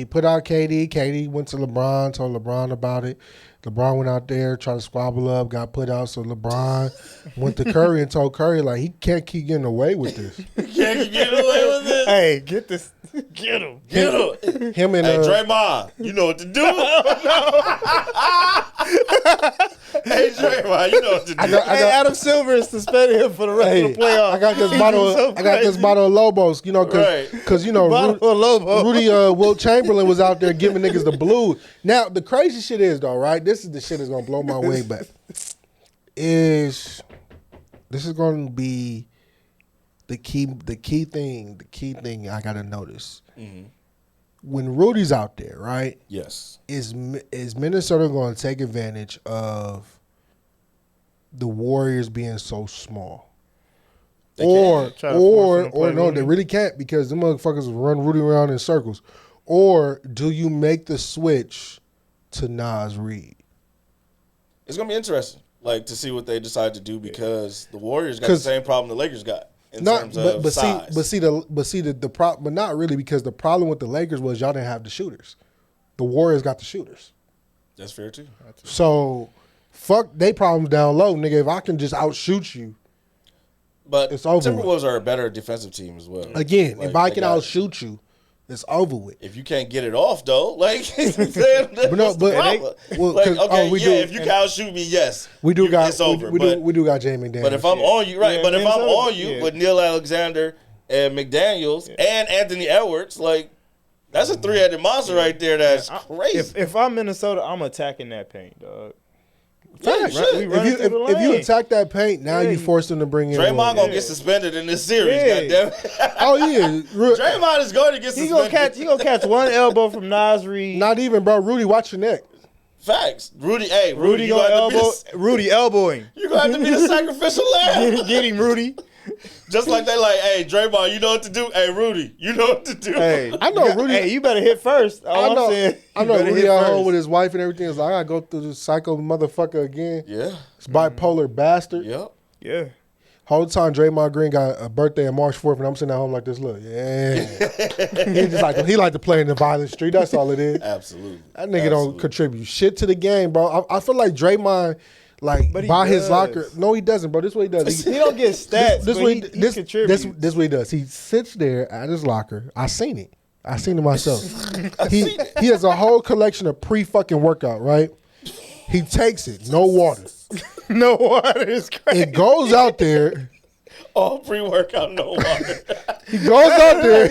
put out KD. KD went to LeBron, told LeBron about it. LeBron went out there, tried to squabble up, got put out. So LeBron went to Curry and told Curry like he can't keep getting away with this. Can't you get away with this? Hey, get this, get him. Get him. Him and Hey, Draymond, you know what to do. Hey, Draymond, you know what to do. Hey, Adam Silver is suspending him for the rest of the playoffs. I got this He bottle. was so I got this crazy. bottle of Lobos. Right. Because Bottle of Lobo. Rudy Wilt Chamberlain was out there giving niggas the blue. Now the crazy shit is though, right? This is the shit that's gonna blow my way back. This is gonna be the key thing I gotta notice. When Rudy's out there, right? Yes. Is Minnesota going to take advantage of the Warriors being so small? They Or Try to force them to play no, Rudy. they really can't because them motherfuckers run Rudy around in circles. Or do you make the switch to Nas Reed? It's gonna be interesting, like to see what they decide to do because the Warriors got the same problem the Lakers got in terms of size. The problem, but not really because the problem with the Lakers was y'all didn't have the shooters. The Warriors got the shooters. That's fair too. So fuck they problems down low, nigga. If I can just outshoot you. But It's over Timberwolves are a better defensive team as well. Again, Like, if I they can got- outshoot you, it's over with. if you can't get it off though, like, But if you can outshoot me, yes, We do got it's over. we but, do got Jamie Daniels. but if I'm on you, right? Yeah, but if I'm Minnesota, on you yeah. with Neil Alexander and McDaniels and Anthony Edwards, like That's a three-headed monster right there. That's crazy. If I'm Minnesota, I'm attacking that paint, dog. Facts. If you attack that paint, now you force them to bring in. Draymond gonna get suspended in this series. Goddamn. Oh yeah, Draymond is going to get suspended. He gonna catch one elbow from Nasri. Not even, bro. Rudy, watch your neck. Facts. Rudy gonna elbow. Rudy elbowing. You gonna have to be the sacrificial lamb. Get him, Rudy. Just like they like, hey, Draymond, you know what to do. Hey, Rudy, you know what to do. Hey, I know Rudy. Hey, you better hit first. I know Rudy at home with his wife and everything. Is like, I gotta go through this psycho motherfucker again. Yeah. It's bipolar bastard. Yep. Yeah. Whole time Draymond Green got a birthday on March 4th, and I'm sitting at home like this. Look, he like to play in the violent street. That's all it is. Absolutely. That nigga don't contribute shit to the game, bro. I feel like Draymond. Like by his locker, no, he doesn't, bro. This is what he does. He don't get stats. This contributes. This is what he does. He sits there at his locker. I seen it. I seen it myself. He has a whole collection of pre-fucking workout. Right? He takes it. No water. No water is crazy. It goes out there. All pre-workout, no water. He goes out there.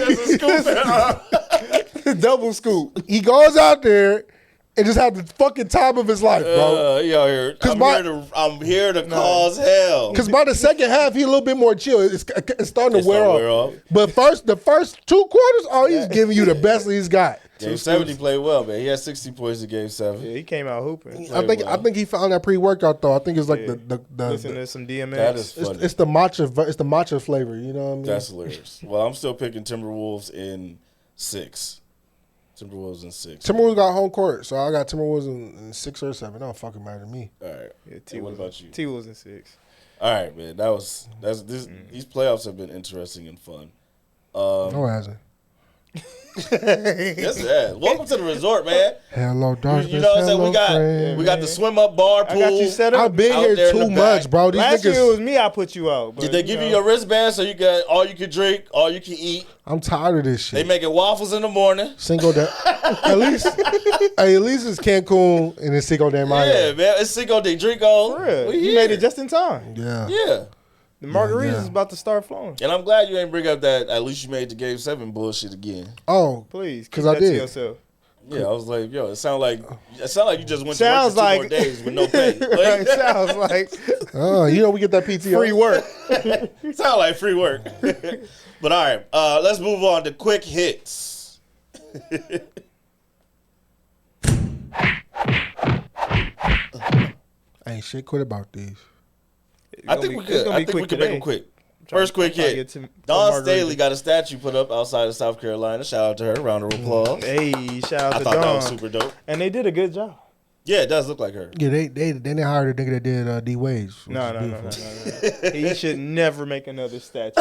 Double scoop. He goes out there. And just have the fucking time of his life, bro. I'm here to cause hell. Because by the second half, he a little bit more chill. It's starting to wear off. But the first 2 quarters, he's giving you the best he's got. Game 7, he played well, man. He had 60 points in Game 7. Yeah, he came out hooping. I think he found that pre-workout though. I think it's like the listen to some DMX. That is funny. It's the matcha flavor. You know what I mean? That's hilarious. Well, I'm still picking Timberwolves in 6. Timberwolves in 6. Timberwolves got home court, so I got Timberwolves in 6 or 7. It don't fucking matter to me. All right. Yeah, what about you? T was in 6. All right, man. These playoffs have been interesting and fun. No, it hasn't. Yes, it has. Welcome to the resort, man. Hello, darkness. You know what I'm saying? We got the swim up bar pool. I got you set up. I've been here too much, bro. These Last niggas, year it was me. I put you out. But, did they give you your wristband so you got all you can drink, all you can eat? I'm tired of this shit. They making waffles in the morning. Cinco de at least it's Cancun and it's Cinco de Mayo. Yeah, man. It's Cinco de Drinko. For real. You made it just in time. Yeah. Yeah. The margaritas is about to start flowing. And I'm glad you ain't bring up that at least you made the Game 7 bullshit again. Oh, please, because I did. To yourself. Yeah, I was like, yo, it sound like you just went to work for 2 more days with no pay. It sounds like we get that PTO. Free work. Sound like free work. But all right, let's move on to quick hits. Ain't shit quit about these. I think we could make them quick. First quick hit. Dawn Staley got a statue put up outside of South Carolina. Shout out to her. Round of applause. Hey, shout out to Dawn. I thought that was super dope. And they did a good job. Yeah, it does look like her. Yeah, they didn't hire the nigga that did D Waves. No. He should never make another statue.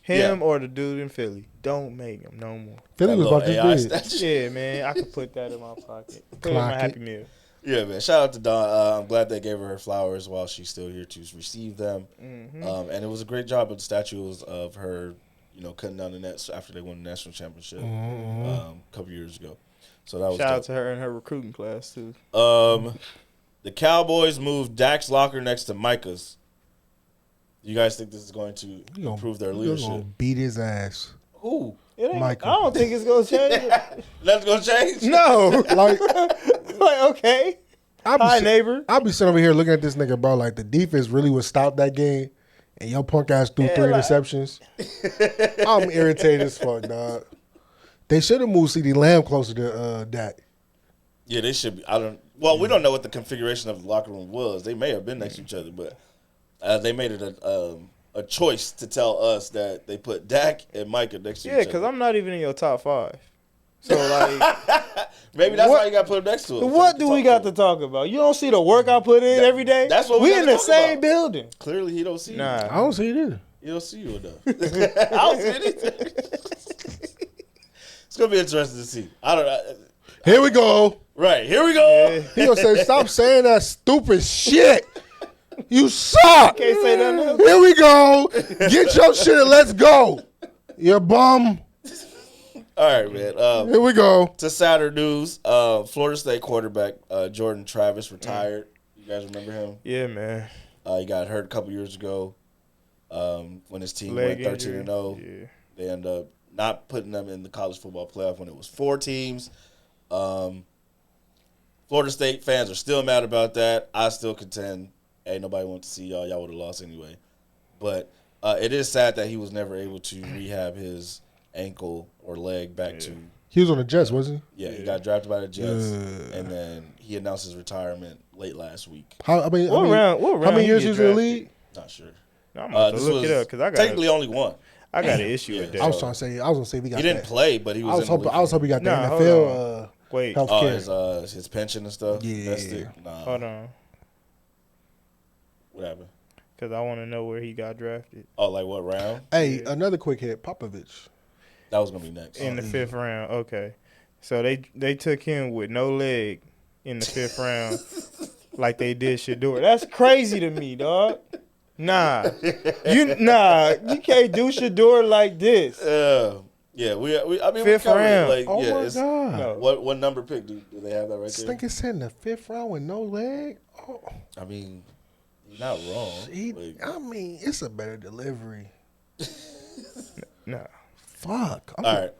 Him or the dude in Philly. Don't make him no more. Philly was about this big. Yeah, man. I could put that in my pocket. Put it in my Happy Meal. Yeah, man. Shout out to Dawn. I'm glad they gave her flowers while she's still here to receive them. Mm-hmm. And it was a great job. But the statue was of her, cutting down the nets after they won the national championship a couple years ago. So that was shout dope. out to her and her recruiting class too. The Cowboys moved Dak's locker next to Micah's. You guys think this is going to improve their leadership? Gonna beat his ass. Who? Micah. I don't think it's gonna change. That's gonna change? No. Like okay. Hi, neighbor. I'll be sitting over here looking at this nigga, bro. Like the defense really would stop that game, and your punk ass threw 3 interceptions. I'm irritated as fuck, dog. They should have moved CeeDee Lamb closer to Dak. Yeah, they should be. We don't know what the configuration of the locker room was. They may have been next to each other, but they made it a choice to tell us that they put Dak and Micah next to each other. Yeah, because I'm not even in your top 5. So, maybe that's why you got to put them next to him. What do we got to talk about? You don't see the work I put in every day? That's what we in the same building. Clearly, he don't see you. Nah. I don't see it either. He don't see you enough. I don't see it either. It's going to be interesting to see. Here we go. Right, here we go. He gonna say, stop saying that stupid shit. You suck. Can't say that now. Here we go. Get your shit and let's go. You bum. All right, man. Here we go. To sadder news, Florida State quarterback Jordan Travis retired. You guys remember him? Yeah, man. He got hurt a couple years ago when his team went 13-0. Yeah. They ended up not putting them in the college football playoff when it was 4 teams. Florida State fans are still mad about that. I still contend, hey, nobody wants to see y'all. Y'all would have lost anyway. But it is sad that he was never able to rehab his ankle or leg back to. He was on the Jets, wasn't he? Yeah, he got drafted by the Jets, and then he announced his retirement late last week. What round how many years he he was in the drafted? league? Not sure. I'm about to look it up because I got technically only one. I got an issue with that. I was gonna say if he got. He didn't play, but he was. I was hoping he got the NFL. Wait, healthcare. His pension and stuff. Yeah. Nah. Hold on, What happened? because I want to know where he got drafted. Oh, like what round? Hey, another quick hit, Popovich. That was gonna be next. In the 5th round. Okay, so they took him with no leg in the 5th round, like they did Shador. That's crazy to me, dog. Nah, you can't do Shador like this. Yeah, I mean, 5th round. Like, Oh yeah, my it's, god! No. What number pick do they have that right This there? thing is in the 5th round with no leg. Oh, I mean, you're not wrong. I mean, it's a better delivery. Nah, Fuck. All right,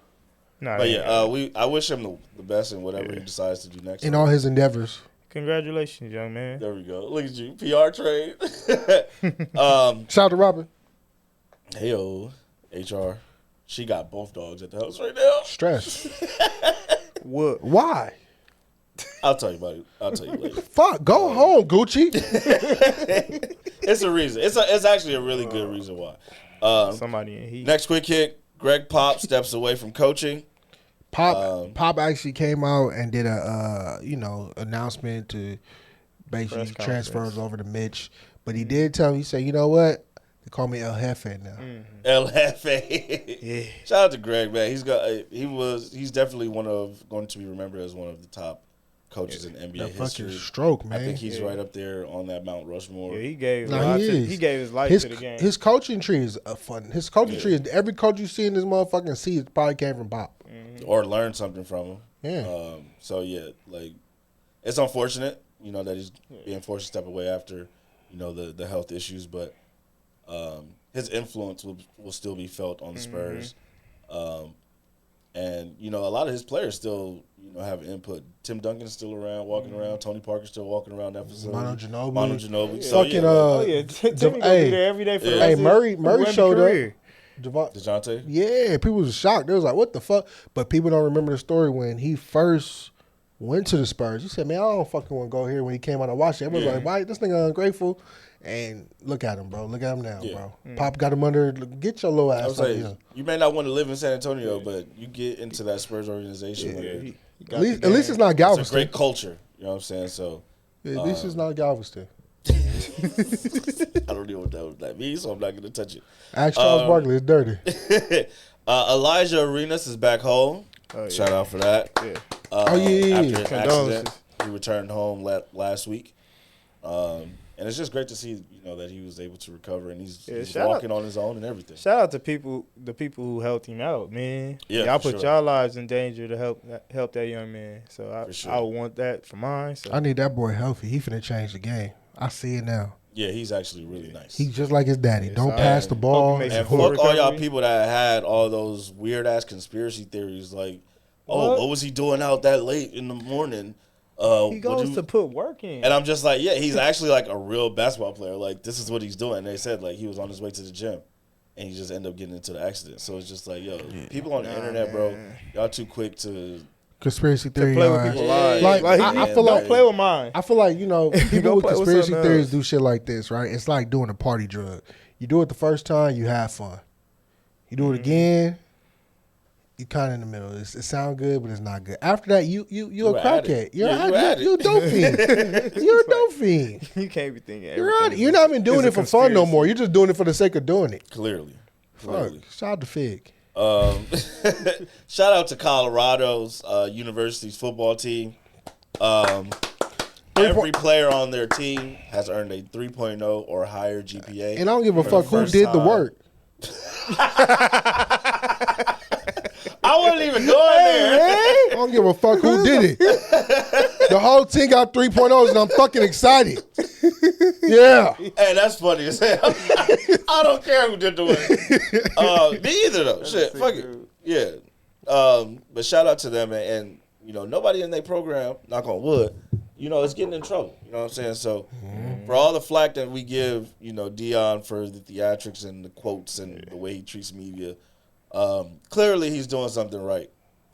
nah. but that yeah, ain't- I wish him the best in whatever he decides to do next. In all his endeavors. Congratulations, young man. There we go. Look at you, PR trade. Shout out to Robin. Heyo, HR. She got both dogs at the house right now. Stress. What? Why? I'll tell you about it. I'll tell you later. Fuck. Go home, Gucci. It's a reason. It's actually a really good reason why. Somebody in heat. Next quick hit. Greg Pop steps away from coaching. Pop actually came out and did a announcement to basically Press transfers over to Mitch. But he did tell me, he said, you know what? They call me El Jefe now. El Jefe. Yeah. Shout out to Greg, man. He's definitely going to be remembered as one of the top coaches in NBA That history. fucking stroke, man. I think he's right up there on that Mount Rushmore. Yeah, he gave He his life his, to the game. His coaching tree is fun. His coaching tree is every coach you see in this motherfucking seat probably came from Pop. Or learn something from him. Yeah. So yeah, like it's unfortunate, that he's being forced to step away after, the health issues, but his influence will still be felt on the Spurs. And a lot of his players still, have input. Tim Duncan's still around, walking around. Tony Parker's still walking around that facility. Mono Ginobili. So, Fucking Timmy gonna be there every day for the rest of Murray his showed career. up. DeJounte? Yeah, people was shocked. They was like, what the fuck? But people don't remember the story when he first went to the Spurs. He said, man, I don't fucking want to go here when he came out of Washington. Everybody was like, why? This nigga ungrateful. And look at him, bro. Look at him now, bro. Pop got him under. Get your little ass out here. You may not want to live in San Antonio, but you get into that Spurs organization where At least it's not Galveston. it's a great culture. You know what I'm saying? So At least it's not Galveston. I don't know what that means, so I'm not going to touch it. Ask Charles Barkley. It's dirty. Elijah Arenas is back home. Shout out for that. Yeah. After an accident, Condolences. he returned home last week. And it's just great to see, that he was able to recover and he's walking on his own and everything. Shout out to the people who helped him out, man. Yeah, y'all for put sure. y'all lives in danger to help that young man. So I would want that for mine. So I need that boy healthy. He finna change the game. I see it now. Yeah, he's actually really nice. He's just like his daddy. Don't I pass the ball. hope he makes And full fuck all y'all recovery. people that had all those weird ass conspiracy theories like, What? what was he doing out that late in the morning? he goes to put work in. And I'm just like, yeah, he's actually like a real basketball player. Like, this is what he's doing. And they said like he was on his way to the gym, and he just ended up getting into the accident. So it's just like, yo, people on the internet, bro, y'all too quick to. Conspiracy theory. play with y'all. people's lives. Like, Like, I feel don't like play with mine. I feel like, people Go with play with conspiracy something theories else. do shit like this, right? It's like doing a party drug. You do it the first time, you have fun. You do it again, you kind of in the middle. It sounds good, but it's not good. After that, you a crackhead. You're a dope fiend. You're a dope fiend. You can't be thinking. You're not even doing it for fun no more. You're just doing it for the sake of doing it. Clearly. Fuck. Shout out to Fig. Shout out to Colorado's university's football team. Every player on their team has earned a 3.0 or higher GPA. And I don't give a for fuck the who first did the time. work. I wasn't even going there. I don't give a fuck who did it. The whole team got 3.0s and I'm fucking excited. Yeah. Hey, that's funny as hell. I don't care who did the work. Me either though. Shit, fuck it. Yeah. But shout out to them, and you know, nobody in their program, knock on wood, you know, is getting in trouble. You know what I'm saying? So for all the flack that we give, you know, Dion for the theatrics and the quotes and the way he treats media, clearly he's doing something right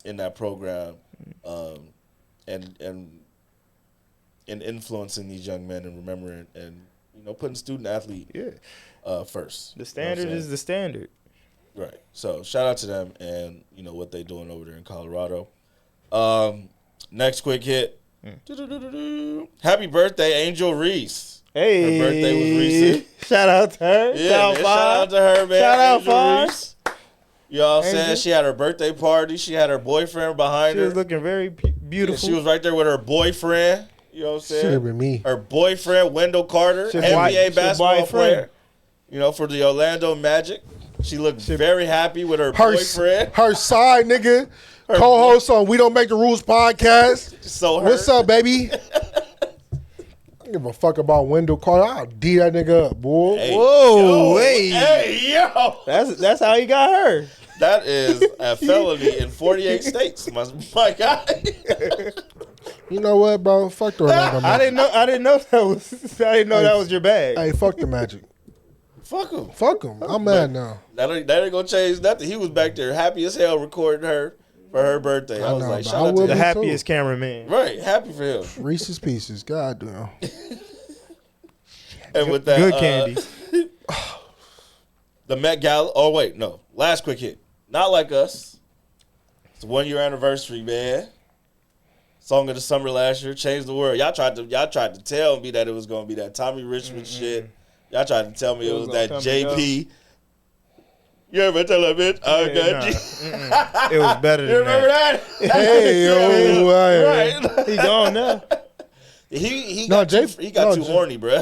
in that program, and influencing these young men and remembering and you know putting student athlete first. The standard is the standard. Right. So shout out to them and you know what they're doing over there in Colorado. Next quick hit. Happy birthday, Angel Reese. Hey, her birthday was recent. Shout out to her. Yeah, shout out to her, man. Shout out, Angel Reese. You know what I'm saying? She had her birthday party. She had her boyfriend behind her. She was looking very beautiful. She was right there with her boyfriend. You know what I'm saying? Should have been me. Her boyfriend, Wendell Carter, NBA basketball player. You know, for the Orlando Magic. She looked very happy with her boyfriend. Her side nigga, co-host on We Don't Make the Rules podcast. So what's up, baby? I don't give a fuck about Wendell Carter. I'll D that nigga up, boy. Hey, whoa, hey, yo. That's how he got her. That is a felony in 48 states, my guy. You know what, bro? Fuck the Orlando Magic. I didn't know that was your bag. Hey, fuck the Magic. Fuck him. Fuck him. I'm mad now. That ain't gonna change nothing. He was back there happy as hell recording her for her birthday. I was like, shout out to the him. happiest cameraman. Right, happy for him. Reese's Pieces. God damn. And with that, Good candy. The Met Gala. Oh wait, no. Last quick hit. Not Like Us. It's a 1 year anniversary, man. Song of the summer last year, changed the world. Y'all tried to tell me that it was gonna be that Tommy Richmond shit. Y'all tried to tell me it was that JP. You ever tell that bitch? I got you. It was better than You remember that? Hey, yo, Right. He gone now. He got too horny, bro.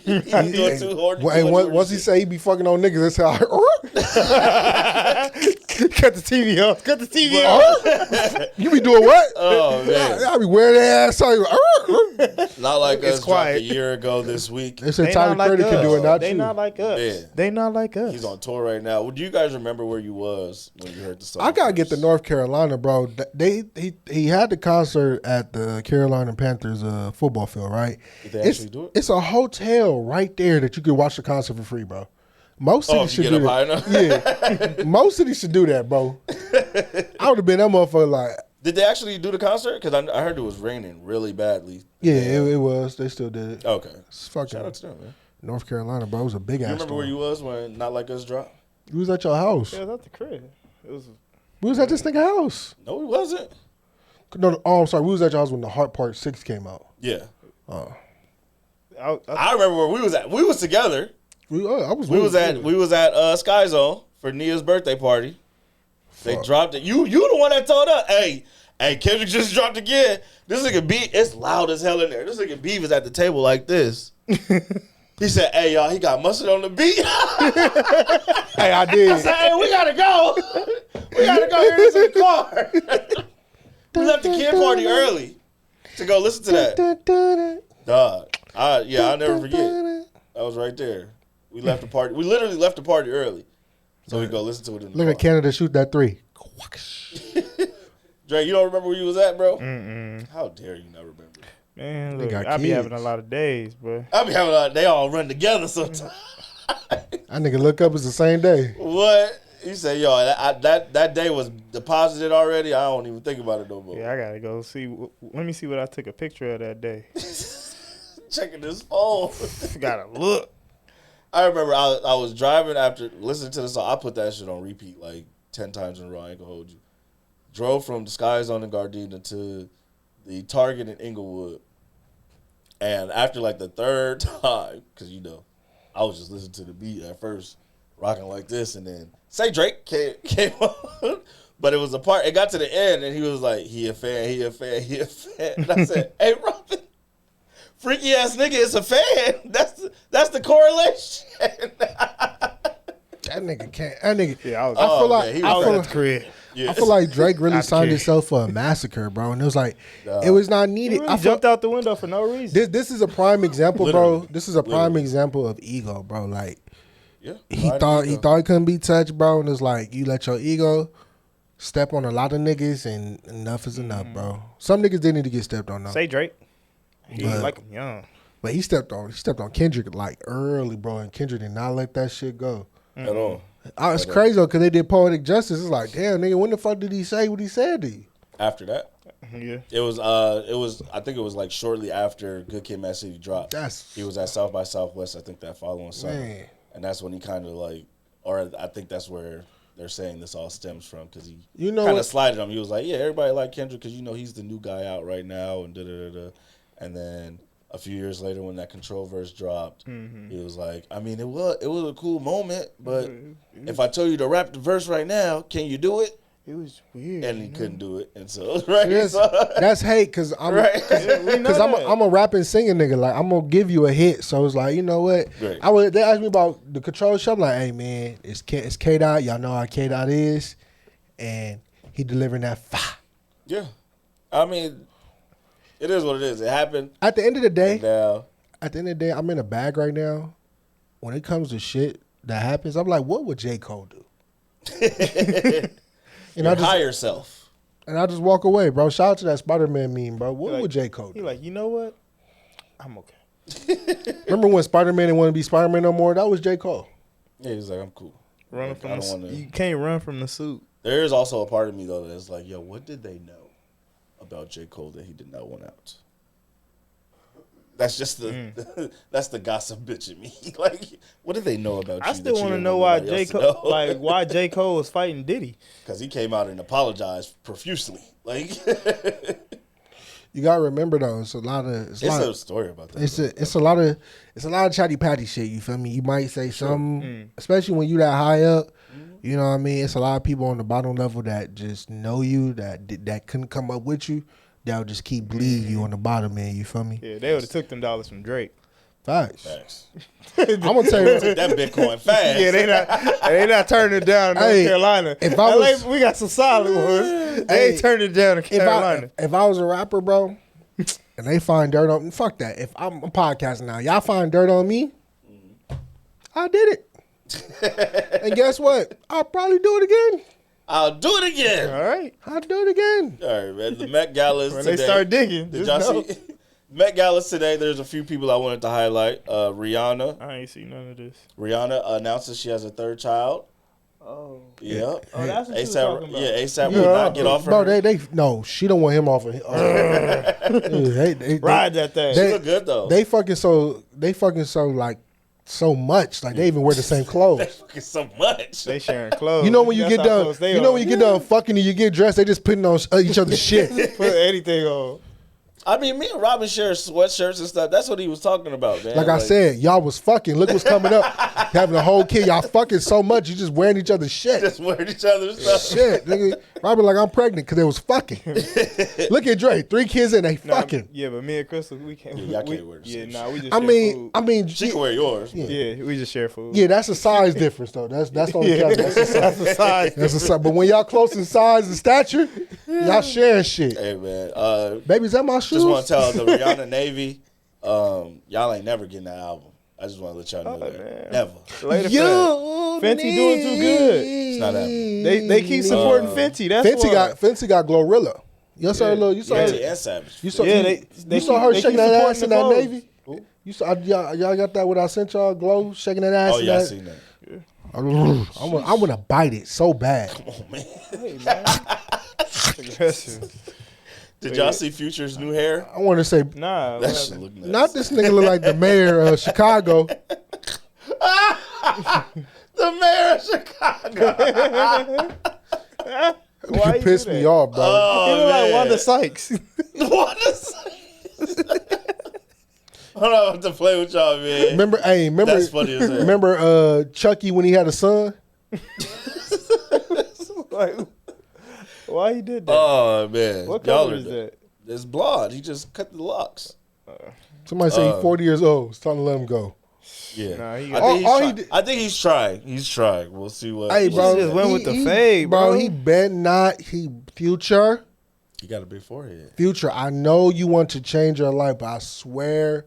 He got too horny. Hey, once he say he be fucking on niggas, that's how Cut the TV off. Cut the TV off. You be doing what? Oh man, I be wearing that ass. Not Like Us quiet. dropped a year ago this week. They said Tyler Credit can do it, not They you. not like us. Yeah. They not like us. He's on tour right now. Do you guys remember where you was when you heard the song? I gotta get first? to North Carolina, bro. He had the concert at the Carolina Panthers football field, right? Did they actually do it? It's a hotel right there that you could watch the concert for free, bro. Most cities should do that. Yeah, most cities should do that, bro. I would have been that motherfucker like. Did they actually do the concert? Because I heard it was raining really badly. Yeah, it was. They still did it. Okay. It's fucking Shout out to them, man. North Carolina, bro. It was a big ass. You remember storm. where you was when Not Like Us dropped? We was at your house. Yeah, it was at the crib. It was. We was at this nigga house. No, it wasn't. No, I'm sorry. We was at your house when the Heart Part 6 came out. Yeah. I remember where we was at. We was together. We was at Sky Zone for Nia's birthday party. They dropped it. You the one that told us, hey, Kendrick just dropped again. This nigga Beav, it's loud as hell in there. This nigga Beav is at the table like this. He said, hey, y'all, he got mustard on the beat. Hey, I did. I said, hey, we gotta go. We gotta go hear this in the car. We left the kid party early to go listen to that. Dog. I'll never forget. I was right there. We left the party. We literally left the party early. So we go listen to it in the Look car. at Canada shoot that 3. Dre, you don't remember where you was at, bro? How dare you not remember? Man, They look, got I be kids. having a lot of days, bro. I be having they all run together sometimes. That nigga look up, it's the same day. What? He said, yo, that day was deposited already. I don't even think about it no more. Yeah, I gotta go see. Let me see what I took a picture of that day. Checking his phone. Gotta look. I remember I was driving after listening to the song. I put that shit on repeat like 10 times in a row. I ain't gonna hold you. Drove from the Sky Zone in Gardena to the Target in Inglewood. And after like the third time, because I was just listening to the beat at first, rocking like this, and then Say Drake came on. But it was a part, it got to the end, and he was like, he a fan. And I said, hey, Robin, freaky ass nigga is a fan. That's the correlation. That nigga can't. That nigga. Yeah, I feel like man, I feel at the crib. Yeah. I feel like Drake really Not signed kidding. himself for a massacre, bro. And it was like, it was not He needed. really I feel, jumped out the window for no reason. this is a prime example, bro. Literally. This is a prime example of ego, bro. Like Yeah. he thought he couldn't be touched, bro. And it's like you let your ego step on a lot of niggas, and enough is enough, bro. Some niggas didn't need to get stepped on, though. Say Drake. He But- like him young. But he stepped on Kendrick like early, bro, and Kendrick did not let that shit go. At all. It's crazy though, cause they did Poetic Justice. It's like, damn, nigga, when the fuck did he say what he said to you? After that, Yeah. it was. I think it was like shortly after Good Kid, Mad City dropped. He was at South by Southwest. I think that following summer, Man. and that's when he kind of like, or I think that's where they're saying this all stems from, because he You know kind what? of slided him. He was like, yeah, everybody like Kendrick because he's the new guy out right now, and da da da da. And then a few years later, when that Control verse dropped, he was like, I mean, it was a cool moment, but if I told you to rap the verse right now, can you do it? It was weird. And he couldn't do it, and so right. That's hate, cause I'm a rapping singing nigga. Like I'm gonna give you a hit, so it's like, you know what? Right. They asked me about the Control shit. I'm like, hey man, it's K Dot. Y'all know how K Dot is, and he delivering that fire. Yeah, I mean, it is what it is. It happened. At the end of the day, Now, I'm in a bag right now. When it comes to shit that happens, I'm like, what would J. Cole do? And your higher self. And I just walk away, bro. Shout out to that Spider-Man meme, bro. What would J. Cole do? He like, you know what? I'm okay. Remember when Spider-Man didn't want to be Spider-Man no more? That was J. Cole. Yeah, he's like, I'm cool. Running Like, from I the don't wanna- You can't run from the suit. There is also a part of me though that's like, yo, what did they know about J. Cole that he did not want out? That's just that's the gossip bitch in me. Like, what did they know about you? I still want to know why J. Cole, why J. Cole was fighting Diddy. Because he came out and apologized profusely. Like, You gotta remember though, it's a lot of it's a story about that. it's a lot of chatty patty shit. You feel me? You might say something, especially when you that high up. You know what I mean? It's a lot of people on the bottom level that just know you that couldn't come up with you. That'll just keep bleeding you on the bottom end. You feel me? Yeah, they would have took them dollars from Drake. Facts. I'm gonna tell you. Took that Bitcoin fast. Yeah, they not turning it down in North Hey, Carolina. if I was- we got some solid ones. They ain't turning it down in Carolina. If I was a rapper, bro, and they find dirt on me, fuck that. If I'm podcasting now, y'all find dirt on me, I did it. And guess what? I'll probably do it again. I'll do it again. All right. I'll do it again. All right, man. The Met Gala is When today. they start digging, Did just y'all know. see? Met Gala's today. There's a few people I wanted to highlight. Rihanna. I ain't see none of this. Rihanna announces she has a third child. Oh. Yep. Oh, that's what you was ASAP. talking about. Yeah, ASAP will not get off Bro, her. they no, she don't want him off of they Ride that thing. She look good though. They fucking so like so much. Like they even wear the same clothes. Fucking so much. They sharing clothes. You know when you That's get how done, close they you know are. when you get done fucking and you get dressed, they just putting on each other's shit. Put anything on. I mean, me and Robin share sweatshirts and stuff. That's what he was talking about, man. Like I said, y'all was fucking. Look what's coming up. Having a whole kid, y'all fucking so much, you just wearing each other's shit. just wearing each other's stuff. Shit, nigga. Robin like I'm pregnant because they was fucking. Look at Dre, 3 kids and they fucking. Yeah, but me and Crystal, we can't. Yeah, y'all can't wear the Yeah, same nah, we just. I share mean, food. I mean, She can wear yours. Yeah, we just share food. yeah, that's a size difference though. That's the only Yeah, caveat. That's a size. that's the size. That's a size. But when y'all close in size and stature, y'all sharing shit. Hey man, Baby, is that my shoes? just want to tell the Rihanna Navy, y'all ain't never getting that album. I just want to let y'all know that. man. Never. Later, You Fenty doing too good. It's not happening. They keep supporting Fenty. That's why. Fenty got Glorilla. You saw her little. You saw her. Fenty and Savage. You saw, Yeah, you saw her they shaking keep that ass supporting in the that clothes. Navy. You saw y'all got that? What I sent y'all? Glow shaking that ass. Oh in yeah, I that? seen that. I want to bite it so bad. Oh man. Hey, man. Aggressive. Did y'all see Future's new hair? I want to say, Nah. That what shit happened? look nuts. not this nigga look like the mayor of Chicago. The mayor of Chicago. Why you Pissed do me that? off, bro. He look like man. Wanda Sykes. What is? Hold on, I have to play with y'all, man. Remember, That's funny as hell. remember Chucky when he had a son? Like, why he did that? Oh man, What y'all color are is that? It's blonde. He just cut the locks. Somebody say he's 40 years old. It's time to let him go. Yeah, Nah, he I, got- think All he he's did- trying. I think he's trying. He's trying. We'll see what. Hey, we'll bro. see. just went with the fade, bro. He bet not. He Future. He got a big forehead. Future, I know you want to change your life, but I swear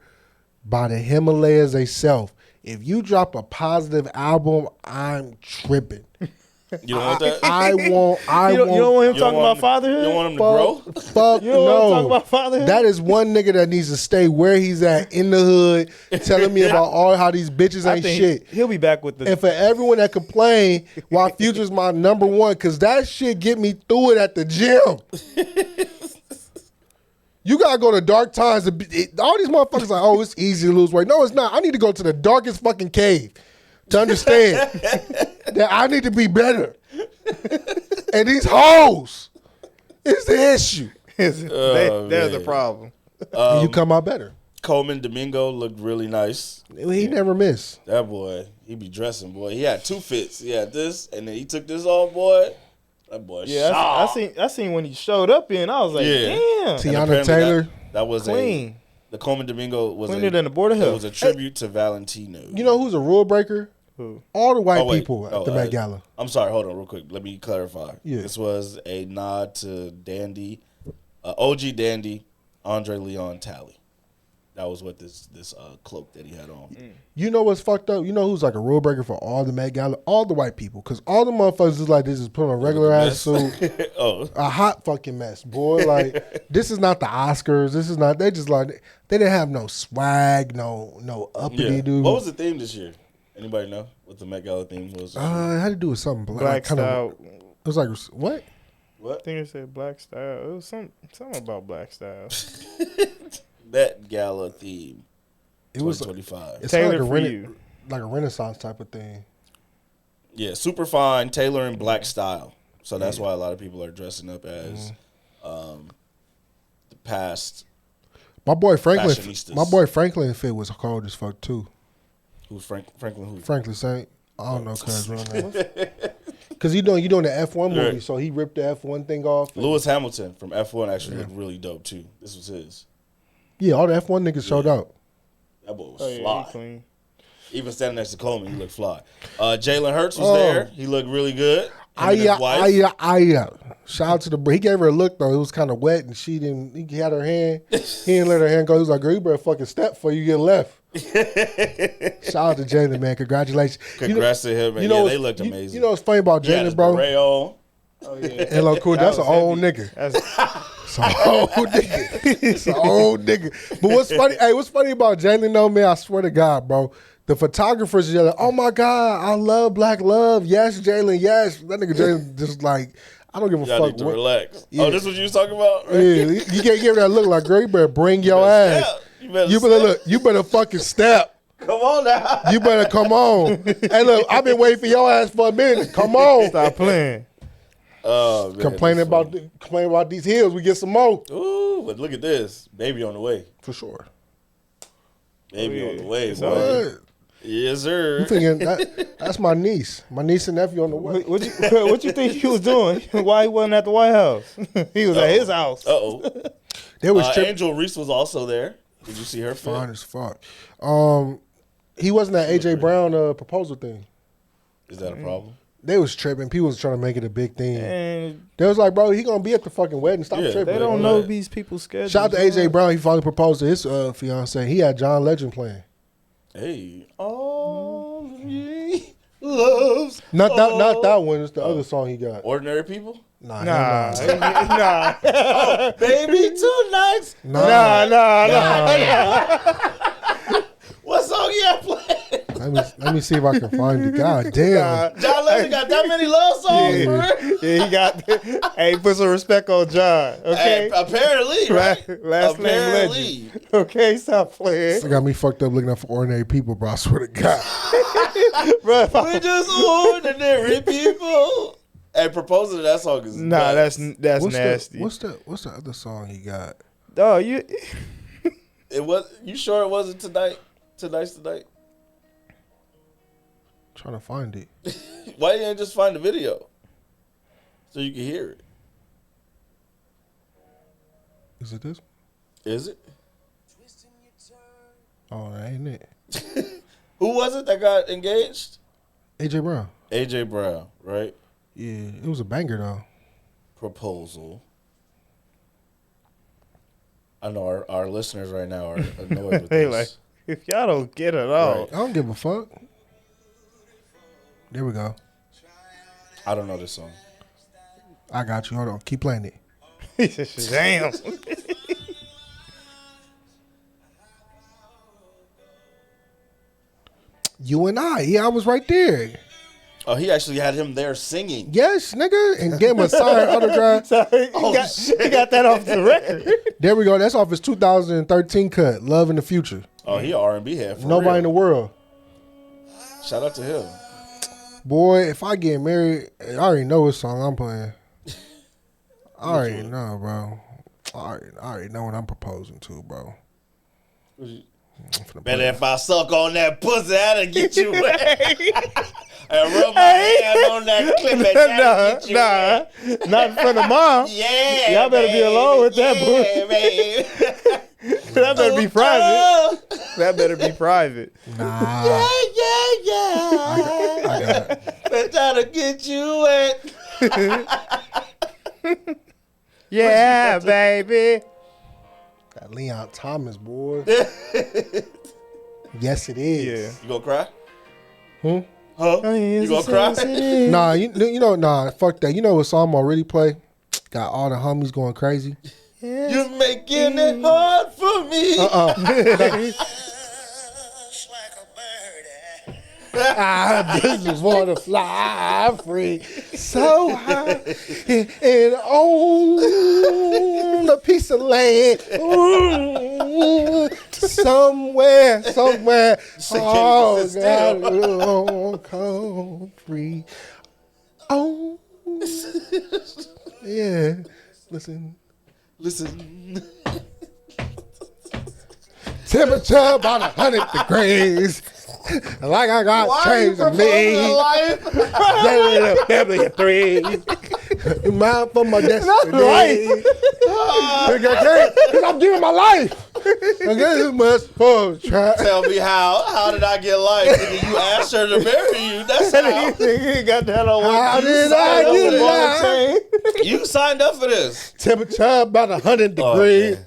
by the Himalayas themselves, if you drop a positive album, I'm tripping. You don't want that? You don't want him talking about fatherhood? You don't want him to grow? Fuck You don't want to talk no. about fatherhood? That is one nigga that needs to stay where he's at in the hood, telling me about all how these bitches I ain't think shit. he'll be back with the. And for everyone that complain, why Future's my number one, because that shit get me through it at the gym. You gotta go to dark times. All these motherfuckers like, oh, it's easy to lose weight. No, it's not. I need to go to the darkest fucking cave to understand that I need to be better. And these hoes is the issue. There's the problem. And you come out better. Coleman Domingo looked really nice. He never missed. That boy, he be dressing, boy. He had 2 fits. He had this, and then he took this off, boy. That boy, Yeah, I seen when he showed up in. I was like, damn, Tiana Taylor. That was clean. The Coleman Domingo was Cleaner than the Border It Hill. was a tribute to Valentino. You know who's a rule breaker? Who? All the white people at the Met Met Gala. I'm sorry, hold on real quick. Let me clarify. Yeah. This was a nod to Dandy, OG Dandy, Andre Leon Talley. That was what this cloak that he had on. You know what's fucked up? You know who's like a rule breaker for all the Met Gala? All the white people. Because all the motherfuckers is like, this is put on a regular ass suit. A hot fucking mess, boy. Like, this is not the Oscars. This is not, they just like, they didn't have no swag, no uppity dude. What was the theme this year? Anybody know what the Met Gala theme was? It had to do with something Black style. It was like, what? What? I think it said black style. It was something about black style. That Gala theme. It was 2025. It's Tailored like for you. like a Renaissance type of thing. Yeah, super fine, Taylor in black style. So that's why a lot of people are dressing up as the past. My boy Franklin fashionistas. fit was cold as fuck too. Who's Franklin? Who? Franklin Saint. I don't know cuz real name. Cause you doing the F1 movie, Right. so he ripped the F1 thing off. Lewis Hamilton from F1 actually looked really dope too. This was his. Yeah, all the F1 niggas showed out. That boy was Oh, yeah, fly. he clean. Even standing next to Coleman, he looked fly. Jalen Hurts was there. He looked really good. Him and his wife. Shout out to the. He gave her a look though. It was kind of wet, and she didn't. He had her hand. He didn't let her hand go. He was like, "Girl, you better fucking step before you get left." Shout out to Jalen, man. Congratulations. Congrats to him. Man. They looked amazing. You know what's funny about He had his Jalen, bro? beret on. Oh yeah. Hello, cool. That's an was old heavy. nigga. That's It's an old nigga. It's an old nigga. But what's funny? Hey, what's funny about Jalen though, man? I swear to God, bro. The photographers yelling, "Oh my God, I love Black Love. Yes, Jalen. Yes." That nigga Jalen just like, I don't give a Y'all fuck. need to what- relax. Yeah. Oh, this is what you was talking about? Right? Yeah, you can't give that look like, girl. You better bring your better ass. step. You better You better step. look. You better fucking step. Come on now. You better come on. Hey, look, I've been waiting for your ass for a minute. Come on. stop playing. Oh, man, Complaining that's about these heels. We get some more. funny. Ooh, but look at this. Baby on the way. For sure. Baby on the way, It's boy. What? Yes, sir. You thinking that's my niece. My niece and nephew on the way. What you think he was doing? Why he wasn't at the White House? He was at his house. Uh-oh. They was tripping. Angel Reese was also there. Did you see her fit? Fine as fuck. He wasn't at AJ Brown proposal thing. Is that a problem? They was tripping. People was trying to make it a big thing. And They was like, bro, he gonna be at the fucking wedding. Stop Yeah, tripping. they don't Right. know these people's schedules. Shout out to AJ Brown. He finally proposed to his fiance. He had John Legend playing. Hey. All ye loves. Not that one. It's the other song he got. Ordinary people? Nah. Nah. Baby, tonight's. What song you have playing? Let me see if I can find it. God damn. John Legend got that many love songs, Yeah. bro? Yeah, he got. Hey, put some respect on John. Okay. Hey, apparently, right? Last name Apparently. Legend. Okay, stop playing. It got me fucked up looking out for ordinary people, bro. I swear to God. Bro, We just ordinary people. Hey, proposing to that song is nah, nuts. that's What's nasty. what's the other song he got? Oh, you. It was. You sure it wasn't tonight? Tonight's tonight. Trying to find it. Why didn't you just find the video so you can hear it? Is it this? Is it? Oh, that ain't it. Who was it that got engaged? AJ Brown. AJ Brown, right? Yeah, it was a banger though. Proposal. I know our listeners right now are annoyed with They this. like, if y'all don't get it all. Right. I don't give a fuck. There we go. I don't know this song. I got you. Hold on. Keep playing it. He said, Shazam. You and I. Yeah, I was right there. Oh, he actually had him there singing. Yes, nigga. And gave him a signed autograph. So he got that off the record. There we go. That's off his 2013 cut, Love in the Future. Oh, he an R&B head for Nobody real. in the world. Shout out to him. Boy, if I get married, I already know what song I'm playing. I already know, bro. I already know what I'm proposing to, bro. Better if I suck on that pussy, that'll get you wet. And rub my hand on that clip, that'll get you wet. Not in front of mom. Yeah, Y'all better be alone with that yeah, babe. That better be private. That better be private. Nah. Yeah. That'll get you wet. Yeah, baby. That Leon Thomas, boy. Yes, it is. Yeah. You gonna cry? Hmm? Huh? You gonna cry? Nah, you know, nah, fuck that. You know what song I'll really play? Got all the homies going crazy. You're making it hard for me. I just wanna fly free, so high and on a piece of land, ooh, somewhere. Oh, God, come free. Oh, yeah. Listen. Temperature about 100 degrees. Like I got changed to me. Family of three. Mine for my destiny. Because I'm giving my life. I guess must for try. Tell me how did I get life? Nigga, you asked her to marry you. That's how. He got that on one. How did I get life? You signed up for this. Temperature about 100 degrees.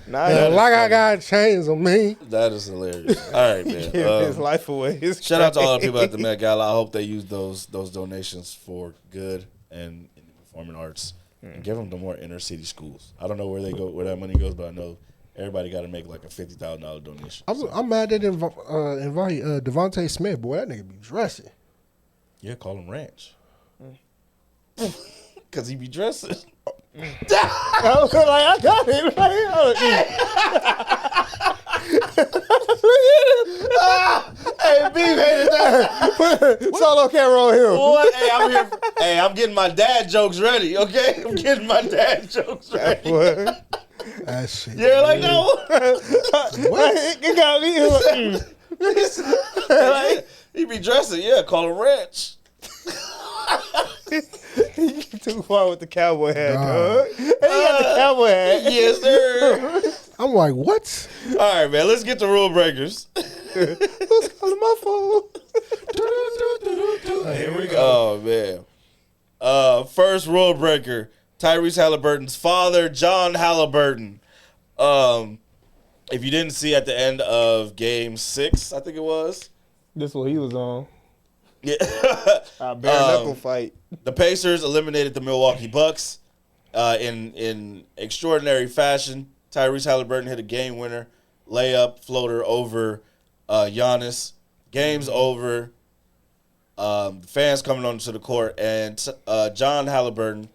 And like I got chains on me. That is hilarious. All right, man. Give his life away. Shout out to all the people at the Met Gala. I hope they use those donations for good and in the performing arts, and give them to more inner city schools. I don't know where they go, where that money goes, but I know everybody got to make like a $50,000 donation. I'm mad they didn't invite Devontae Smith. Boy, that nigga be dressing. Yeah, call him Ranch. Because he be dressing. I was like, I got it. Hey, Beav hated that. Solo camera on him. What? Hey, I'm here. Hey, I'm getting my dad jokes ready, okay? I'm getting my dad jokes ready. That shit. Yeah, like that one? What? It got me. He be dressing, yeah, call him Ranch. Too far with the cowboy hat, dog. And he got the cowboy hat. Yes, sir. I'm like, what? All right, man, let's get to rule breakers. Who's calling my phone? Here we go. Oh, man. First rule breaker, Tyrese Halliburton's father, John Halliburton. If you didn't see at the end of Game 6, I think it was. This what he was on. Yeah. Bare knuckle fight. The Pacers eliminated the Milwaukee Bucks in extraordinary fashion. Tyrese Halliburton hit a game winner, layup, floater over Giannis. Game's over. Fans coming onto the court, and John Halliburton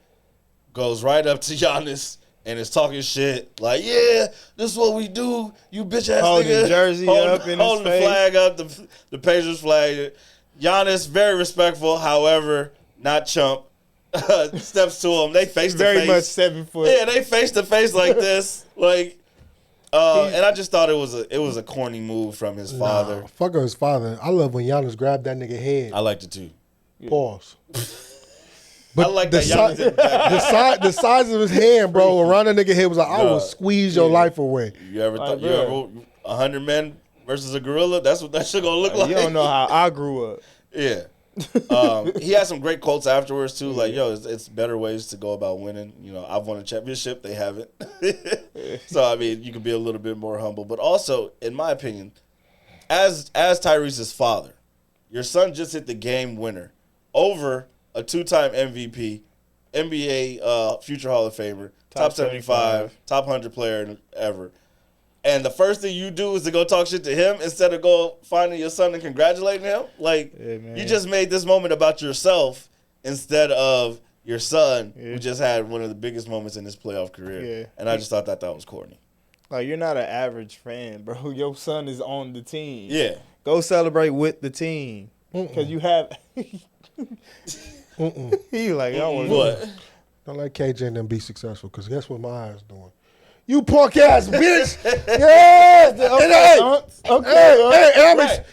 goes right up to Giannis and is talking shit like, "Yeah, this is what we do, you bitch ass holding nigga." jersey up in holding his the face. flag up, the Pacers flag. Giannis very respectful, however, not chump. Steps to him. They face to face. Very much 7 foot. Yeah, they face to face like this, like. And I just thought it was a corny move from his father. Nah, fuck his father. I love when Giannis grabbed that nigga head. I liked it too. Pause. I like that Giannis did that. the size of his hand, bro, around that nigga head was like, I will squeeze your life away. You ever thought 100 men versus a gorilla? That's what that shit gonna look like. You don't know how I grew up. Yeah. He had some great quotes afterwards too, like, yo, it's better ways to go about winning. You know, I've won a championship, they haven't. So I mean, you can be a little bit more humble. But also, in my opinion, as Tyrese's father, your son just hit the game winner over a 2-time MVP, NBA future Hall of Famer, top 75, top 100 player ever. And the first thing you do is to go talk shit to him instead of go finding your son and congratulating him. Like, you just made this moment about yourself instead of your son, who just had one of the biggest moments in his playoff career. Yeah. And I just thought that was corny. Like, you're not an average fan, bro. Your son is on the team. Yeah. Go celebrate with the team. Because you have... He like, I want What? Don't let KJ and them be successful, because guess what my eyes doing? You punk ass bitch! Yes!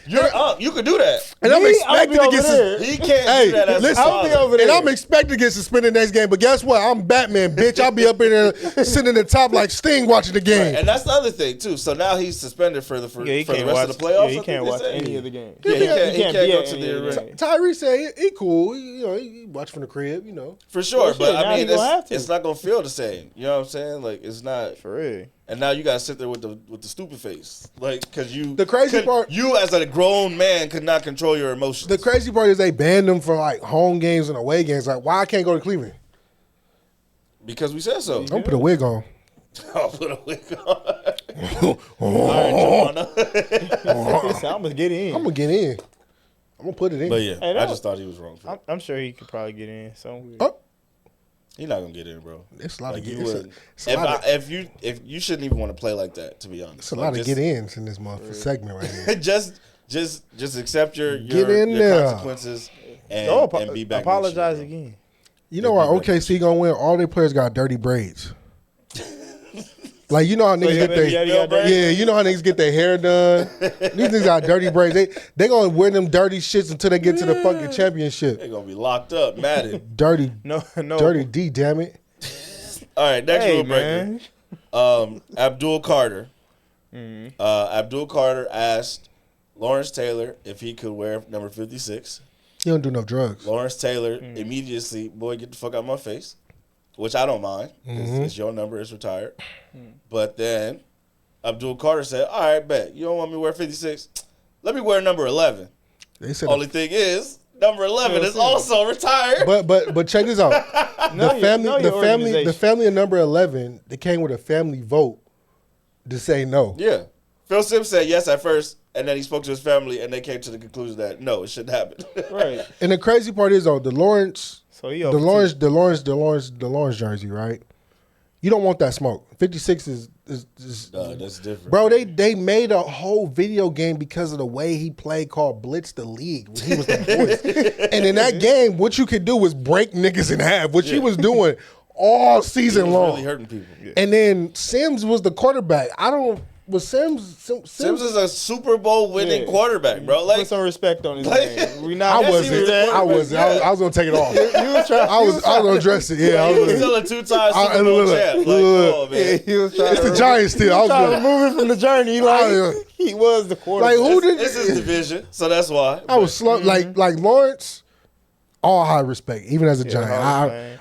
You're up. You can do that. And I'm expecting to get He can't do that as a father. I'll be over there. And I'm expecting to get suspended next game, but guess what? I'm Batman, bitch. I'll be up in there sitting in the top like Sting watching the game. Right. And that's the other thing, too. So now he's suspended for the rest of the playoffs. Yeah, he can't watch any of the games. Yeah, he can't go to the arena. Tyrese said he cool. He watch from the crib, For sure, but I mean, it's not going to feel the same. You know what I'm saying? Like, it's not. For real. And now you gotta sit there with the stupid face, like, because the crazy part, you as a grown man could not control your emotions. The crazy part is they banned him from like home games and away games. Like, why I can't go to Cleveland? Because we said so. Don't put a wig on. I'll put a wig on. I'm gonna get in. I'm gonna put it in. But yeah, I just thought he was wrong. I'm sure he could probably get in somewhere. He's not gonna get in, bro. It's a lot of get in. If you shouldn't even want to play like that, to be honest. It's a lot of get ins in this segment right here. just accept your consequences and be back. Apologize again. You know why OKC gonna win? All their players got dirty braids. Like, you know how niggas get their you know how niggas get their hair done. These niggas got dirty braids. They gonna wear them dirty shits until they get to the fucking championship. They gonna be locked up, matted. Dirty, no, dirty D. Damn it. All right, next rule breaker. Abdul Carter. Abdul Carter asked Lawrence Taylor if he could wear number 56. He don't do no drugs. Lawrence Taylor immediately, boy, get the fuck out of my face. Which I don't mind. It's your number. It's retired. But then Abdul Carter said, all right, bet. You don't want me to wear 56? Let me wear number 11. They said only thing is, number 11 is also retired. But check this out. The family of number 11, they came with a family vote to say no. Yeah. Phil Simms said yes at first, and then he spoke to his family, and they came to the conclusion that no, it shouldn't happen. Right. And the crazy part is, though, the Lawrence jersey, right? You don't want that smoke. 56 is that's different. Bro, they made a whole video game because of the way he played called Blitz the League. He was the voice. And in that game, what you could do was break niggas in half, which he was doing all season long. Really hurting people. Yeah. And then Simms was the quarterback. Simms is a Super Bowl winning quarterback, bro. Like, put some respect on his name. I was gonna take it off. I was gonna dress it. Yeah, he was still a 2-time Super Bowl champ. Like, oh man, he was trying. It's the Giants still. I was trying to move it from the journey. Like he was the quarterback. Like, who did? This is division, so that's why. I was slow. Like Lawrence. All high respect, even as a Giant.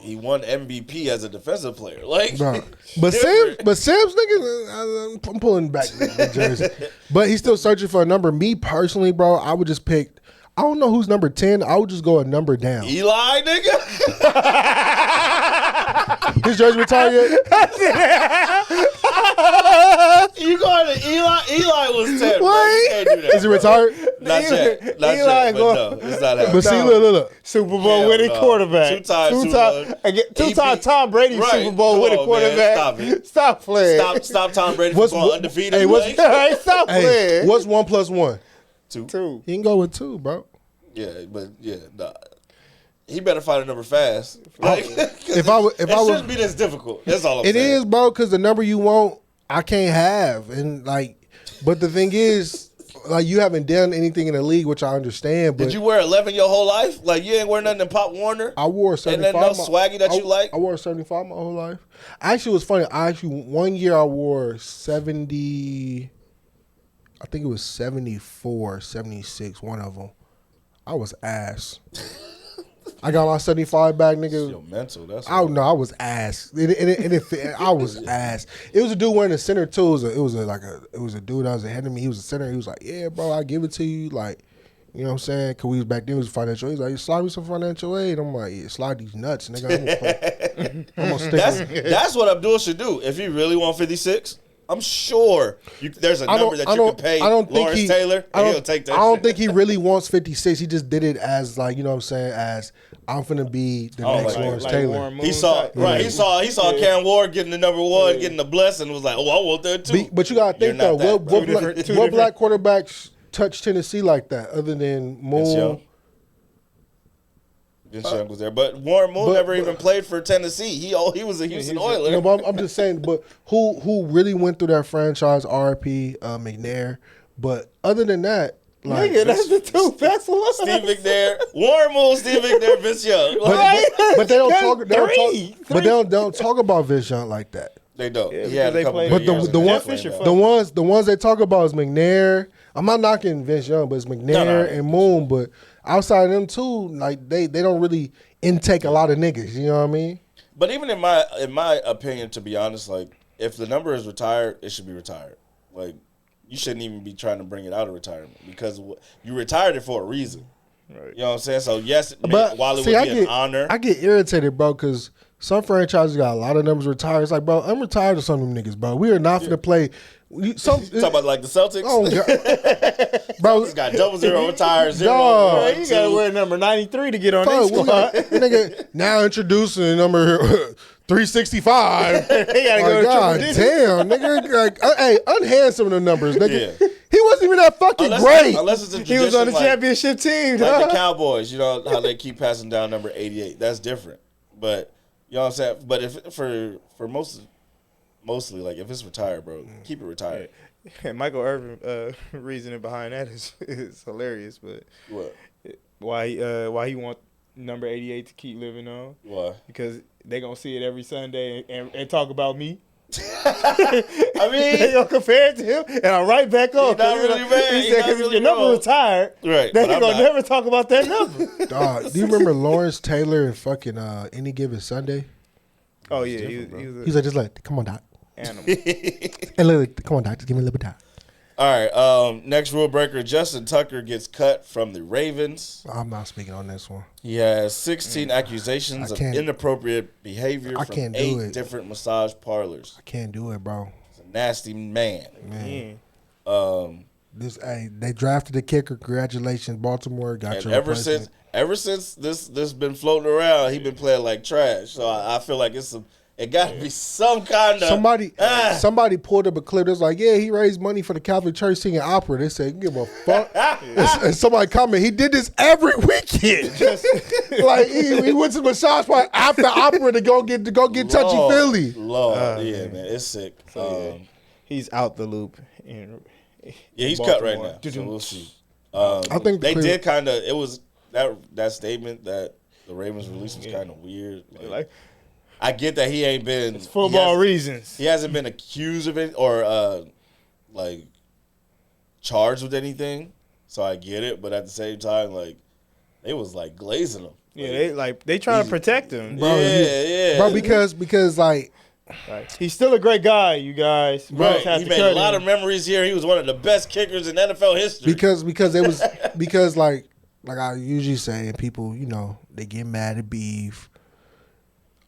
He won MVP as a defensive player. Like, but Simms, nigga, I'm pulling back the jersey. But he's still searching for a number. Me personally, bro, I would just pick. I don't know who's number 10. I would just go a number down. Eli, nigga. His jersey retired yet? You going to Eli? Eli was 10. What? You can't do that. Is he retired? Not yet. Not yet. But no, it's not happening. But see, look. Super Bowl winning quarterback. Two-time Tom Brady Super Bowl winning quarterback. Man, stop playing. Stop Tom Brady from going undefeated. Stop playing. What's 1 + 1? 2. He can go with 2, bro. Yeah, but nah. He better find a number fast. Like, it shouldn't be this difficult. That's all I'm saying. It is, bro, because the number you want, I can't have. And but the thing is, you haven't done anything in the league, which I understand. But did you wear 11 your whole life? Like, you ain't wear nothing in Pop Warner? I wore 75. And then no swaggy that you like? I wore 75 my whole life. Actually, it was funny. One year I wore 70. I think it was 74, 76, one of them. I was ass. I got my 75 back, nigga. Yo, mental. That's I was ass. I was ass. It was a dude wearing a center too. It was a dude that was ahead of me. He was a center. He was like, "Yeah, bro, I give it to you." Like, You know what I'm saying? Because we was back then, it was financial aid. He's like, slide me some financial aid. I'm like, yeah, slide these nuts, nigga. I'm gonna stick That's what Abdul should do. If he really want 56, I'm sure there's a number that you can pay Lawrence Taylor, and he'll take that I don't shit. think he really wants 56. He just did it as like, you know what I'm saying, as I'm finna be the next Lawrence Taylor. He saw Cam Ward getting the number 1, getting the blessing, was like, oh, I want that too. But you gotta think though, what black quarterbacks touch Tennessee like that other than Moon? Vince Young was there, but Warren Moon never even played for Tennessee. He was a Houston Oiler. No, but I'm just saying. But who really went through that franchise? RP McNair. But other than that, like, Nigga, that's the two best ones. Steve McNair, Warren Moon, Steve McNair, Vince Young. But they don't talk. But they don't talk about Vince Young like that. They don't. Yeah, they play. But the ones they talk about is McNair. I'm not knocking Vince Young, but it's McNair and Moon. But outside of them two, like they don't really intake a lot of niggas. You know what I mean? But even in my opinion, to be honest, like if the number is retired, it should be retired. Like you shouldn't even be trying to bring it out of retirement because you retired it for a reason. Right. You know what I'm saying? So yes, but while it would be an honor, I get irritated, bro, because some franchises got a lot of numbers retired. It's like, bro, I'm retired of some of them niggas, bro. We are not going to play. You talking about like the Celtics? Oh, God. Bro, it's got 00 retired, 0. Bro, you got to wear number 93 to get on that squad. Nigga, now introducing number 365. They got to go God damn, nigga. Like, hey, unhand some of the numbers, nigga. Yeah. He wasn't even that fucking great. Unless it's a he was on the championship team. Like the Cowboys, you know how they keep passing down number 88. That's different. But, you know what I'm saying? But if for mostly, like, if it's retired, bro, keep it retired. And Michael Irvin reasoning behind that is hilarious. But what? Why he want number 88 to keep living on? Why? Because they gonna see it every Sunday and talk about me. I mean, they gonna compare it to him, and I'm right back on. Not really bad. He said, because if your number retired, right? Then he gonna never talk about that number. Dog, do you remember Lawrence Taylor and fucking Any Given Sunday? Oh yeah, he's like, just like, come on, Doc. Animal. And look, come on, Doc, just give me a little bit of time. All right, next rule breaker, Justin Tucker gets cut from the Ravens. I'm not speaking on this one. He has 16 accusations of inappropriate behavior from 8 different massage parlors. I can't do it, bro. He's a nasty man. They drafted the kicker. Congratulations, Baltimore. Got your replacement. Ever since this been floating around, he been playing like trash. So I feel like it got to be some kind of somebody pulled up a clip that's like, yeah, he raised money for the Catholic Church singing opera. They said, give a fuck. And somebody comment, he did this every weekend. Like he went to the massage park after opera to go get touchy feely. Yeah, man, it's sick. He's out the loop. Yeah, he's cut right now. So we'll see. I think they did kind of. It was that statement that the Ravens released was kind of weird. Like, I get that he ain't been it's football reasons. He hasn't been accused of it or like charged with anything. So I get it, but at the same time, like they was like glazing him. Yeah, they trying to protect him, bro. Yeah, bro. Because like. He's still a great guy, you guys. Right, he made a lot of memories here. He was one of the best kickers in NFL history. Because like I usually say, and people, you know, they get mad at Beav.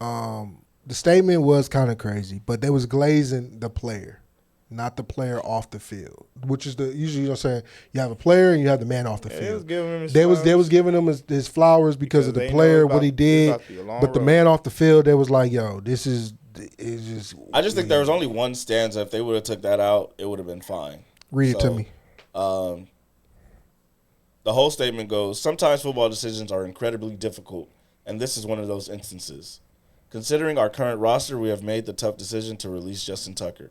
The statement was kind of crazy, but they was glazing the player, not the player off the field, which is usually, you know what I'm saying, you have a player and you have the man off the field. They was giving him his flowers because of the player, what he did, but the man off the field, they was like, yo, this is. I just think there was only one stanza. If they would have took that out, it would have been fine. Read it to me. The whole statement goes, sometimes football decisions are incredibly difficult, and this is one of those instances. Considering our current roster, we have made the tough decision to release Justin Tucker.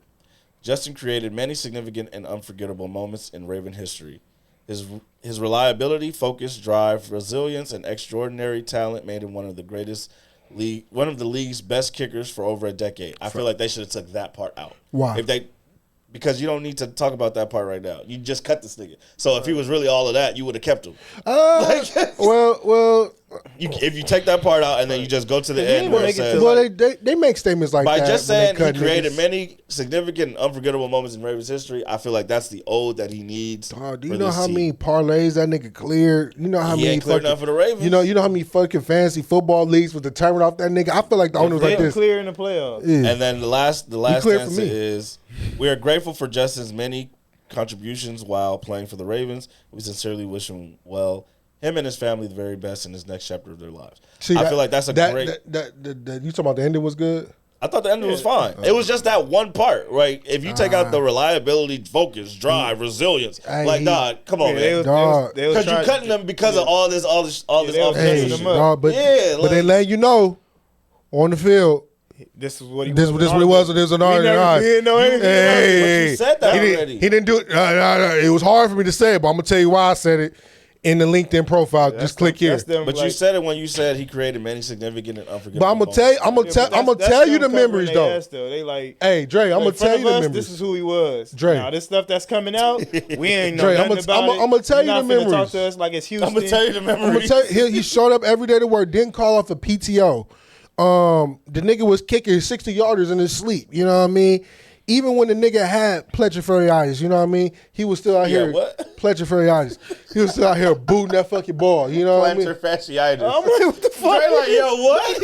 Justin created many significant and unforgettable moments in Raven history. His reliability, focus, drive, resilience, and extraordinary talent made him one of the league's best kickers for over a decade. I feel like they should have took that part out. Why? Because you don't need to talk about that part right now. You just cut this nigga. So if he was really all of that, you would have kept him. Well, if you take that part out and then you just go to the end where it says, well, they make statements like by that. just saying he created niggas. many significant and unforgettable moments in Ravens history, I feel like that's the ode that he needs. Dog, do for you know this how team. many parlays that nigga cleared? You know how He many ain't cleared fucking, none for the Ravens. You know how many fucking fantasy football leagues was determined off that nigga? I feel like the owners They like this. clear in the playoffs. Yeah. And then the last cleared for answer me. is, we are grateful for Justin's many contributions while playing for the Ravens. We sincerely wish him well. Him and his family the very best in this next chapter of their lives. See, I feel like that's a great. You talking about the ending was good? I thought the ending was fine. It was just that one part, right? If you take out the reliability, focus, drive, resilience, like, dog, come on, man. Because you cutting them because of all this Hey, offensive. dog, but they let you know on the field. This is what he This was. what it was. It was an art. didn't know anything about it. But you said that already. He didn't do it. It was hard for me to say it, but I'm gonna tell you why I said it in the LinkedIn profile. Just click here. But you said it when you said he created many significant and unforgettable. But I'm gonna tell you. I'm gonna tell you the memories though. They like, Hey Dre, I'm gonna tell you the memories. This is who he was. Dre. Now this stuff that's coming out, we ain't know Dre, nothing about it. I'm gonna tell you You're the not finna memories. Talk to us like it's Houston. I'm gonna tell you the I'm gonna memories. tell you, he showed up every day to work. Didn't call off a PTO. The nigga was kicking 60 yarders in his sleep. You know what I mean? Even when the nigga had plexiformitis, you know what I mean? He was still out here. What? Plexiformitis. He was still out here booting that fucking ball. You know what I mean? Plantar fasciitis. I'm like, what the fuck? Dre like, yo, what?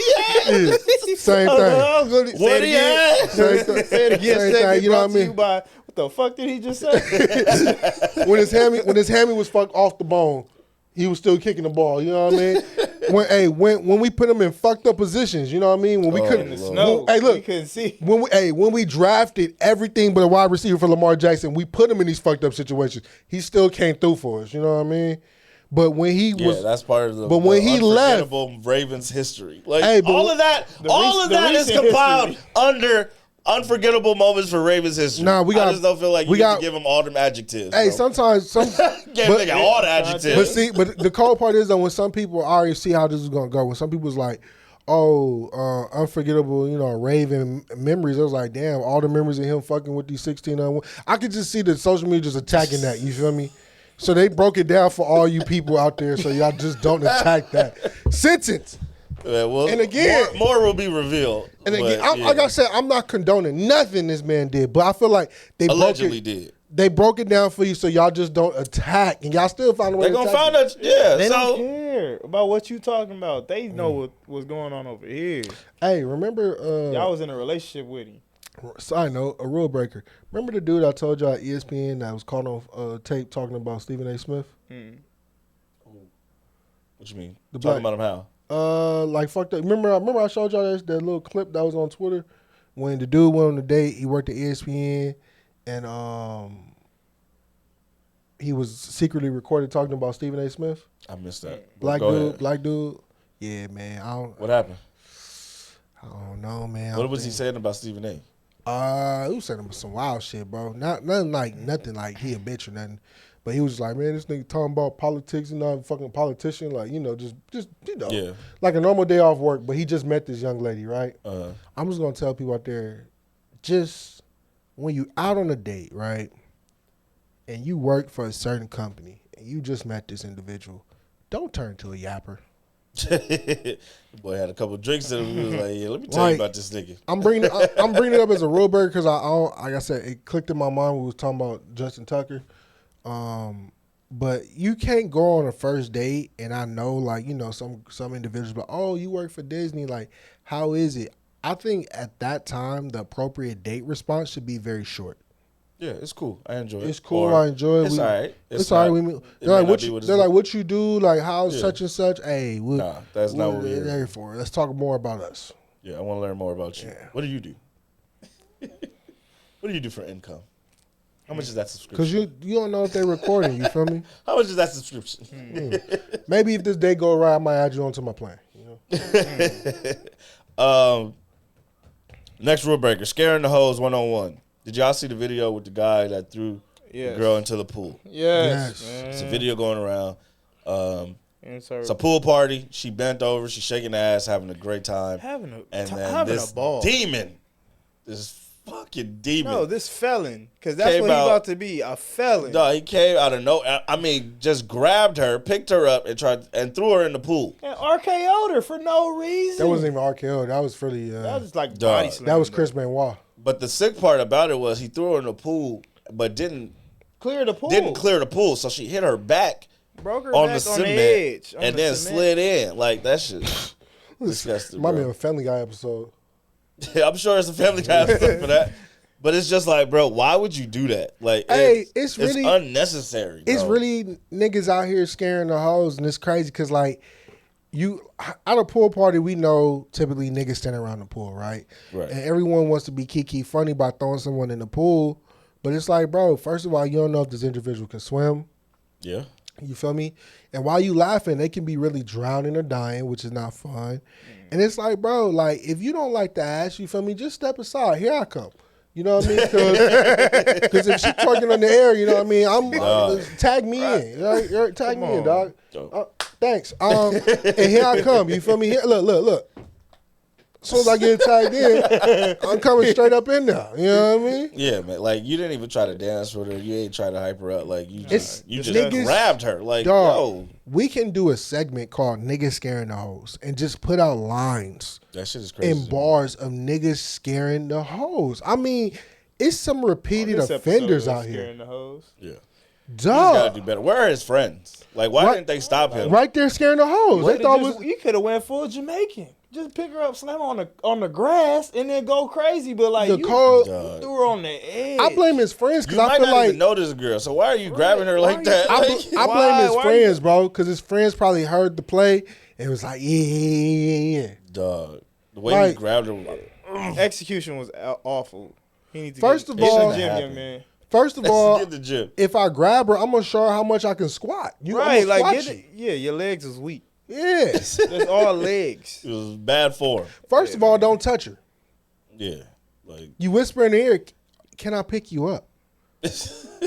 Yeah, same thing. What he had? Same thing. Say it again. Same thing. You know what I mean? What the fuck did he just say? When his hammy was fucked off the bone, he was still kicking the ball. You know what I mean? When we put him in fucked up positions, you know what I mean? When we couldn't. In the snow. Hey, look. We couldn't see. When we drafted everything but a wide receiver for Lamar Jackson, we put him in these fucked up situations. He still came through for us. You know what I mean? But when he was, that's part of the. But when he left, Ravens history, like Hey, but all of that is recent compiled history. under unforgettable moments for Ravens history. Nah, we got- I just don't feel like we you got- need to give him all them adjectives. hey, bro. sometimes Give nigga all the adjectives. but the cold part is that when some people already see how this is gonna go, when some people's like, unforgettable, Raven memories. I was like, damn, all the memories of him fucking with these 16 on one. I could just see the social media just attacking that. You feel me? So they broke it down for all you people out there, so y'all just don't attack that sentence. Yeah, well, And again- more will be revealed. And again, but, like I said, I'm not condoning nothing this man did, but I feel like they allegedly broke it. did. They broke it down for you, so y'all just don't attack, and y'all still find a way. They to gonna attack find it. out. Yeah, They don't so care about what you talking about. They know what's going on over here. Hey, remember? Y'all was in a relationship with him. Side note, a rule breaker. Remember the dude I told y'all at ESPN that was caught on tape talking about Stephen A. Smith? what you mean? The Talking black- about him how? Like fuck that. Remember I showed y'all that little clip that was on Twitter when the dude went on a date. He worked at ESPN, and he was secretly recorded talking about Stephen A. Smith. I missed that. Black Go dude, ahead. black dude. Yeah, man. What happened? I don't know, man. What was he saying about Stephen A? He was saying some wild shit, bro. Nothing like he a bitch or nothing. But he was like, man, this nigga talking about politics and not a fucking politician. Like, just Yeah. like a normal day off work. But he just met this young lady, right? Uh-huh. I'm just gonna tell people out there, just when you out on a date, right, and you work for a certain company and you just met this individual, don't turn to a yapper. Boy had a couple drinks in him. He was like, yeah, let me tell you Like, about this nigga. I'm bringing it up as a rule breaker because like I said, it clicked in my mind when we was talking about Justin Tucker. But you can't go on a first date, and I know, like, some individuals, but you work for Disney, like, how is it? I think at that time the appropriate date response should be very short. Yeah, it's cool. I enjoy it. It's cool. Or, I enjoy it. It's all right. It's all right. They're like, what you do? Like, how's Yeah. such and such? Hey, Nah, that's not what we're here for. Let's talk more about us. Yeah, I want to learn more about you. Yeah. What do you do? What do you do for income? How much is that subscription? Because you don't know if they're recording. You feel me? How much is that subscription? Maybe if this day go right, I might add you onto my plan. Next rule breaker: scaring the hoes 101. Did y'all see the video with the guy that threw the Yes. girl into the pool? Yes. It's a video going around. Insert. It's a pool party. She bent over. She's shaking ass, having a great time. Having and then having this a ball. demon, this fucking demon. No, this felon. Because that's Came what he out- about to be, a felon. No, he came out of no. I mean, just grabbed her, picked her up, and threw her in the pool. And RKO'd her for no reason. That wasn't even RKO. That was really. That was just like Dog. body slam. That was Chris Benoit. But the sick part about it was he threw her in the pool, but didn't Clear the pool. clear the pool, so she hit her back Broke her on back the on cement the edge. and then slid in. Like, that shit disgusting, Might be bro. a Family Guy episode. I'm sure it's a Family Guy episode for that. But it's just like, bro, why would you do that? Like, Hey, it's really- unnecessary. Bro. It's really niggas out here scaring the hoes, and it's crazy because like at a pool party, we know typically niggas stand around the pool, right? Right. And everyone wants to be kiki funny by throwing someone in the pool, but it's like, bro, first of all, you don't know if this individual can swim. Yeah. You feel me? And while you laughing, they can be really drowning or dying, which is not fun. And it's like, bro, like if you don't like the ass, you feel me? Just step aside. Here I come. You know what I mean? Because if she twerking on the air, you know what I mean? Tag me in. Right? Tag me in, dog. Thanks. And here I come. You feel me? Here, look. As soon as I get tagged in, I'm coming straight up in there. You know what I mean? Yeah, man. Like, you didn't even try to dance with her. You ain't try to hype her up. Like, you just niggas- grabbed her. Like, Dog, yo. we can do a segment called Niggas Scaring the Hoes and just put out lines That shit is crazy. in bars of niggas scaring the hoes. I mean, it's some repeated This episode offenders was out here. scaring the hoes. Yeah. He's got to do Dog. better. Where are his friends? Like, why Right- didn't they stop him? Right there scaring the hoes. They thought it was You could have went full Jamaican. Just pick her up, slam her on the grass, and then go crazy. But like the you cold. threw her on the edge. I blame his friends You because I might feel not like even know this girl. So why are you grabbing her like that? I Like, blame his Why friends, bro, because his friends probably heard the play and was like, yeah. dog. The way Like- he grabbed her. Execution was awful. He needs to First get of all- in the gym, Shouldn't young man. First of all, Get the gym. if I grab her, I'm gonna show her how much I can squat. I'm Right, gonna like squat get you. it. Yeah, your legs is weak. Yes. That's all legs. It was bad form. First of all, don't touch her. Yeah. Like, You whisper in the ear, "Can I pick you up?"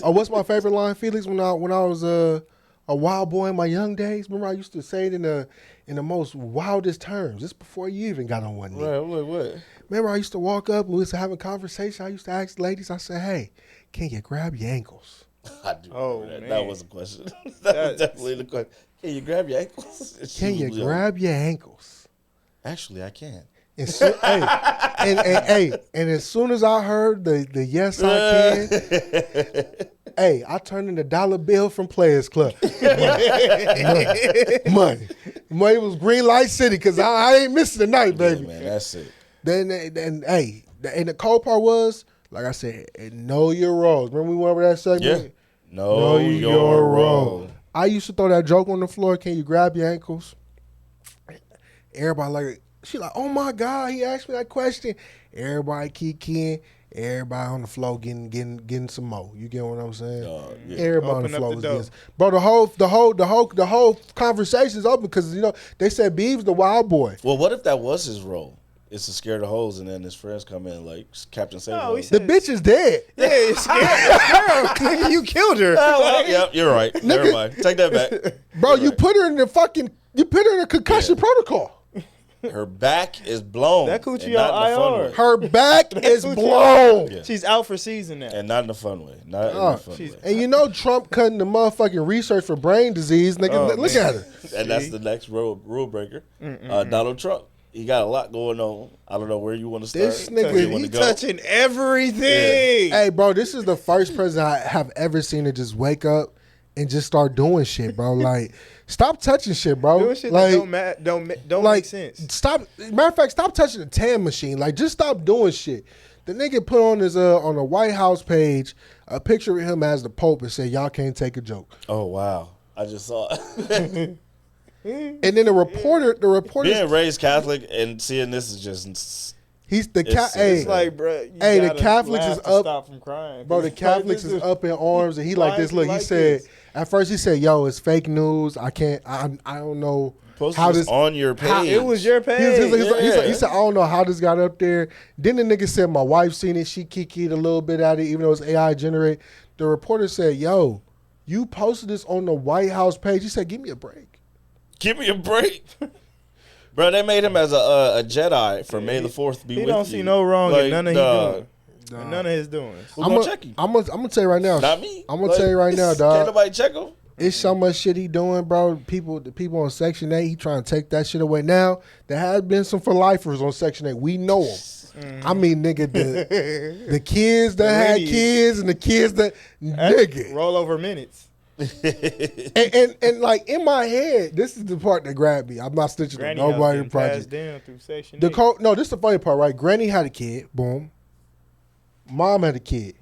Oh, what's my favorite line, Felix? When I was a wild boy in my young days, remember I used to say it in the most wildest terms. Just before you even got on one knee. right, I'm like, what? Remember I used to walk up and we used to have a conversation. I used to ask ladies. I said, "Hey, can you grab your ankles?" I do. Oh, remember that. man. That was a question. That was definitely the question. Can you grab your ankles? She Can you was like, grab your ankles? Actually, I can. And and as soon as I heard the yes I can, hey, I turned in a dollar bill from Players Club. Money. It was Green Light City because I ain't missing the night, Yeah, baby. man, that's it. Then hey, and the cold part was, like I said, know your roles. Remember we went over that segment? Yeah. Know your role. I used to throw that joke on the floor. Can you grab your ankles? Everybody like, she like, oh my God, he asked me that question. Everybody kicking. Everybody on the floor getting some more. You get what I'm saying? Yeah. Everybody on Open the up floor the was door. getting. Bro, the whole conversation is open because they said Beav's the wild boy. Well, what if that was his role? It's to scare the hoes, and then his friends come in like Captain Save. No, he The said- bitch is dead. Yeah, it's scary. Nigga, you killed her. Yep, you're right. Never mind. Take that back. Bro, you put her in the concussion protocol. Her back is blown. That coochie and not in the fun on way. IR. Her back is blown. Yeah. She's out for season now. And not in the fun way. Not in Oh, the fun way. And you know Trump cutting the motherfucking research for brain disease, nigga. Oh, Look man. at her. And that's the next rule breaker. Donald Trump. He got a lot going on. I don't know where you want to start. This nigga- where you want He to go. touching everything. Hey, bro, this is the first president I have ever seen to just wake up and just start doing shit, bro. Like, stop touching shit, bro. Doing shit like, that don't like, make sense. Stop. Matter of fact, stop touching the tan machine. Like, just stop doing shit. The nigga put on his on the White House page a picture of him as the Pope and said, "Y'all can't take a joke." Oh, wow. I just saw it. And then the reporter, Being raised Catholic and seeing this is just... he's the It's- hey, It's like, bro. You Hey, the gotta Catholics laugh is to up- Stop from crying, bro, the Catholics is up in arms, and he like Why this. is he Look, he like said this? at first he said, "Yo, it's fake news. I can't. I don't know Post how this this." on your page. It was your He, page. he said, "I don't know how this got up there." Then the nigga said, "My wife seen it. She kikied a little bit at it, even though it's AI generated." The reporter said, "Yo, you posted this on the White House page." He said, "Give me a break." Give me a break. Bro, they made him as a Jedi for May the 4th be He with don't you. see no wrong in none of he doing. And none of his doings. Who's gonna check you? I'm gonna tell you right now. Not me. I'm gonna tell you right now, Can't dog. nobody check him. It's so much shit he doing, bro. The people on Section 8, he trying to take that shit away. Now, there has been some for lifers on Section 8. We know them. I mean, nigga, the kids that had kids and the kids that nigga rollover minutes. and like in my head, this is the part that grabbed me. I'm not snitching on nobody in the project. Down through Section 8. No, this is the funny part, right? Granny had a kid, boom. Mom had a kid.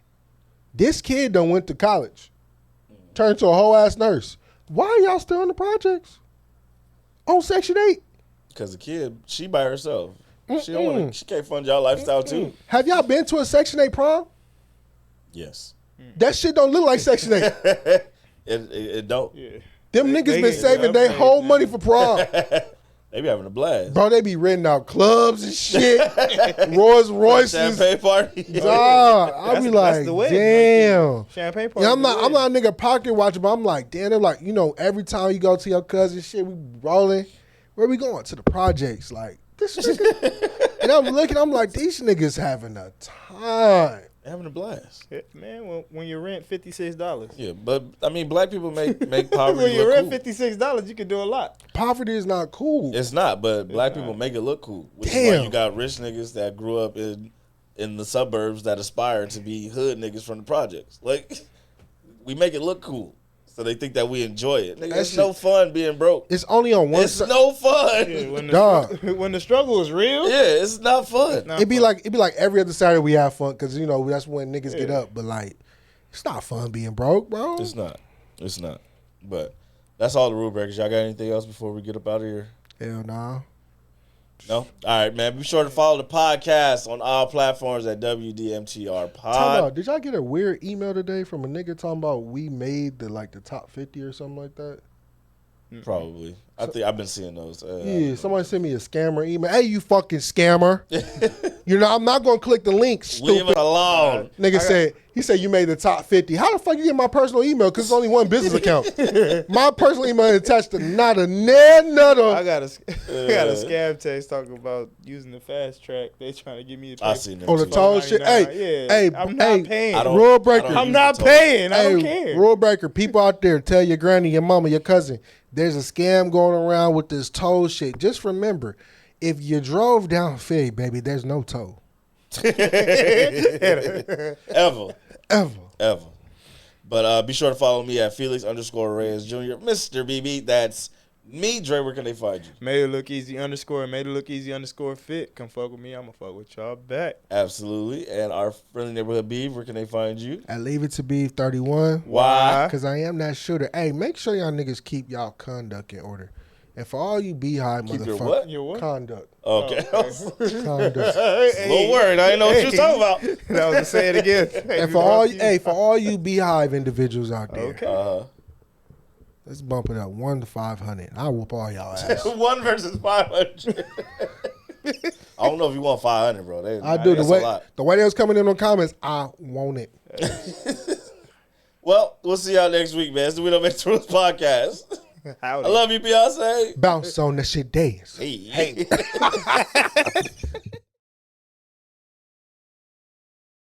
This kid done went to college, turned to a whole ass nurse. Why are y'all still in the projects on Section 8? Because the kid, she by herself. She don't want to. She can't fund y'all lifestyle too. Have y'all been to a Section 8 prom? Yes. That shit don't look like Section 8. It don't. Yeah. Them niggas They been get saving their upgrades whole now. money for prom. They be having a blast. Bro, they be renting out clubs and shit. Rolls Royces. Champagne party. Dog, I be That's like, the wedding damn. right there. Champagne party. Yeah, I'm not a nigga pocket watcher, but I'm like, damn, they're like, every time you go to your cousin shit, we rolling. Where we going? To the projects. Like, this nigga. And I'm looking, I'm like, these niggas having a time. Having a blast. Yeah, man, when you rent $56. Yeah, but I mean, black people make poverty When you look rent cool. $56, you can do a lot. Poverty is not cool. It's not, but black people make it look cool. Which is Damn. why you got rich niggas that grew up in the suburbs that aspire to be hood niggas from the projects. Like, we make it look cool. So they think that we enjoy it. Nigga, it's no fun being broke. It's only on one It's side. no fun. Yeah, Dog. when the struggle is real. Yeah, it's not fun. It'd be like every other Saturday we have fun because that's when niggas get up. But like, it's not fun being broke, bro. It's not. It's not. But that's all the rule breakers. Y'all got anything else before we get up out of here? Hell nah. No? All right, man. Be sure to follow the podcast on all platforms at WDMTR Time Pod. out. Did y'all get a weird email today from a nigga talking about we made the top 50 or something like that? Probably. I think I've been seeing those. Yeah, somebody sent me a scammer email. Hey, you fucking scammer. I'm not going to click the link, Leave stupid. it alone. Nigga he said you made the top 50. How the fuck you get my personal email? Because it's only one business account. My personal email is attached to not a nutter. I got a scam text talking about using the fast track. They trying to get me to pay. I seen them On the too. toll shit. $4.99. Hey, I'm not paying. I don't- Rule breaker. I don't I'm use not the toll. paying. I don't care. Rule breaker, people out there, tell your granny, your mama, your cousin, there's a scam going around with this toll shit. Just remember, if you drove down Philly, baby, there's no toll. Ever. But be sure to follow me at Felix_Reyes Jr. Mr. BB. That's me. Dre, where can they find you? Made it look easy _fit. Come fuck with me. I'm going to fuck with y'all back. Absolutely. And our friendly neighborhood Beav, where can they find you? I leave it to be 31. Why? Because I am that shooter. Hey, make sure y'all niggas keep y'all conduct in order. And for all you Bee-Hive Keep your motherfuckers, what? Your what? conduct. Okay. Conduct. A little worried. I didn't know what you was talking about. That was to say it again. And for all you Bee-Hive individuals out there, Okay. let's bump it up 1 to 500. I'll whoop all y'all ass. 1 versus 500. I don't know if you want 500, bro. I do. That's a lot. The way they was coming in on comments, I want it. Well, we'll see y'all next week, man. It's the We Don't Make the Rules podcast. I love you, Beyonce. Bounce on that shit dance. Hey.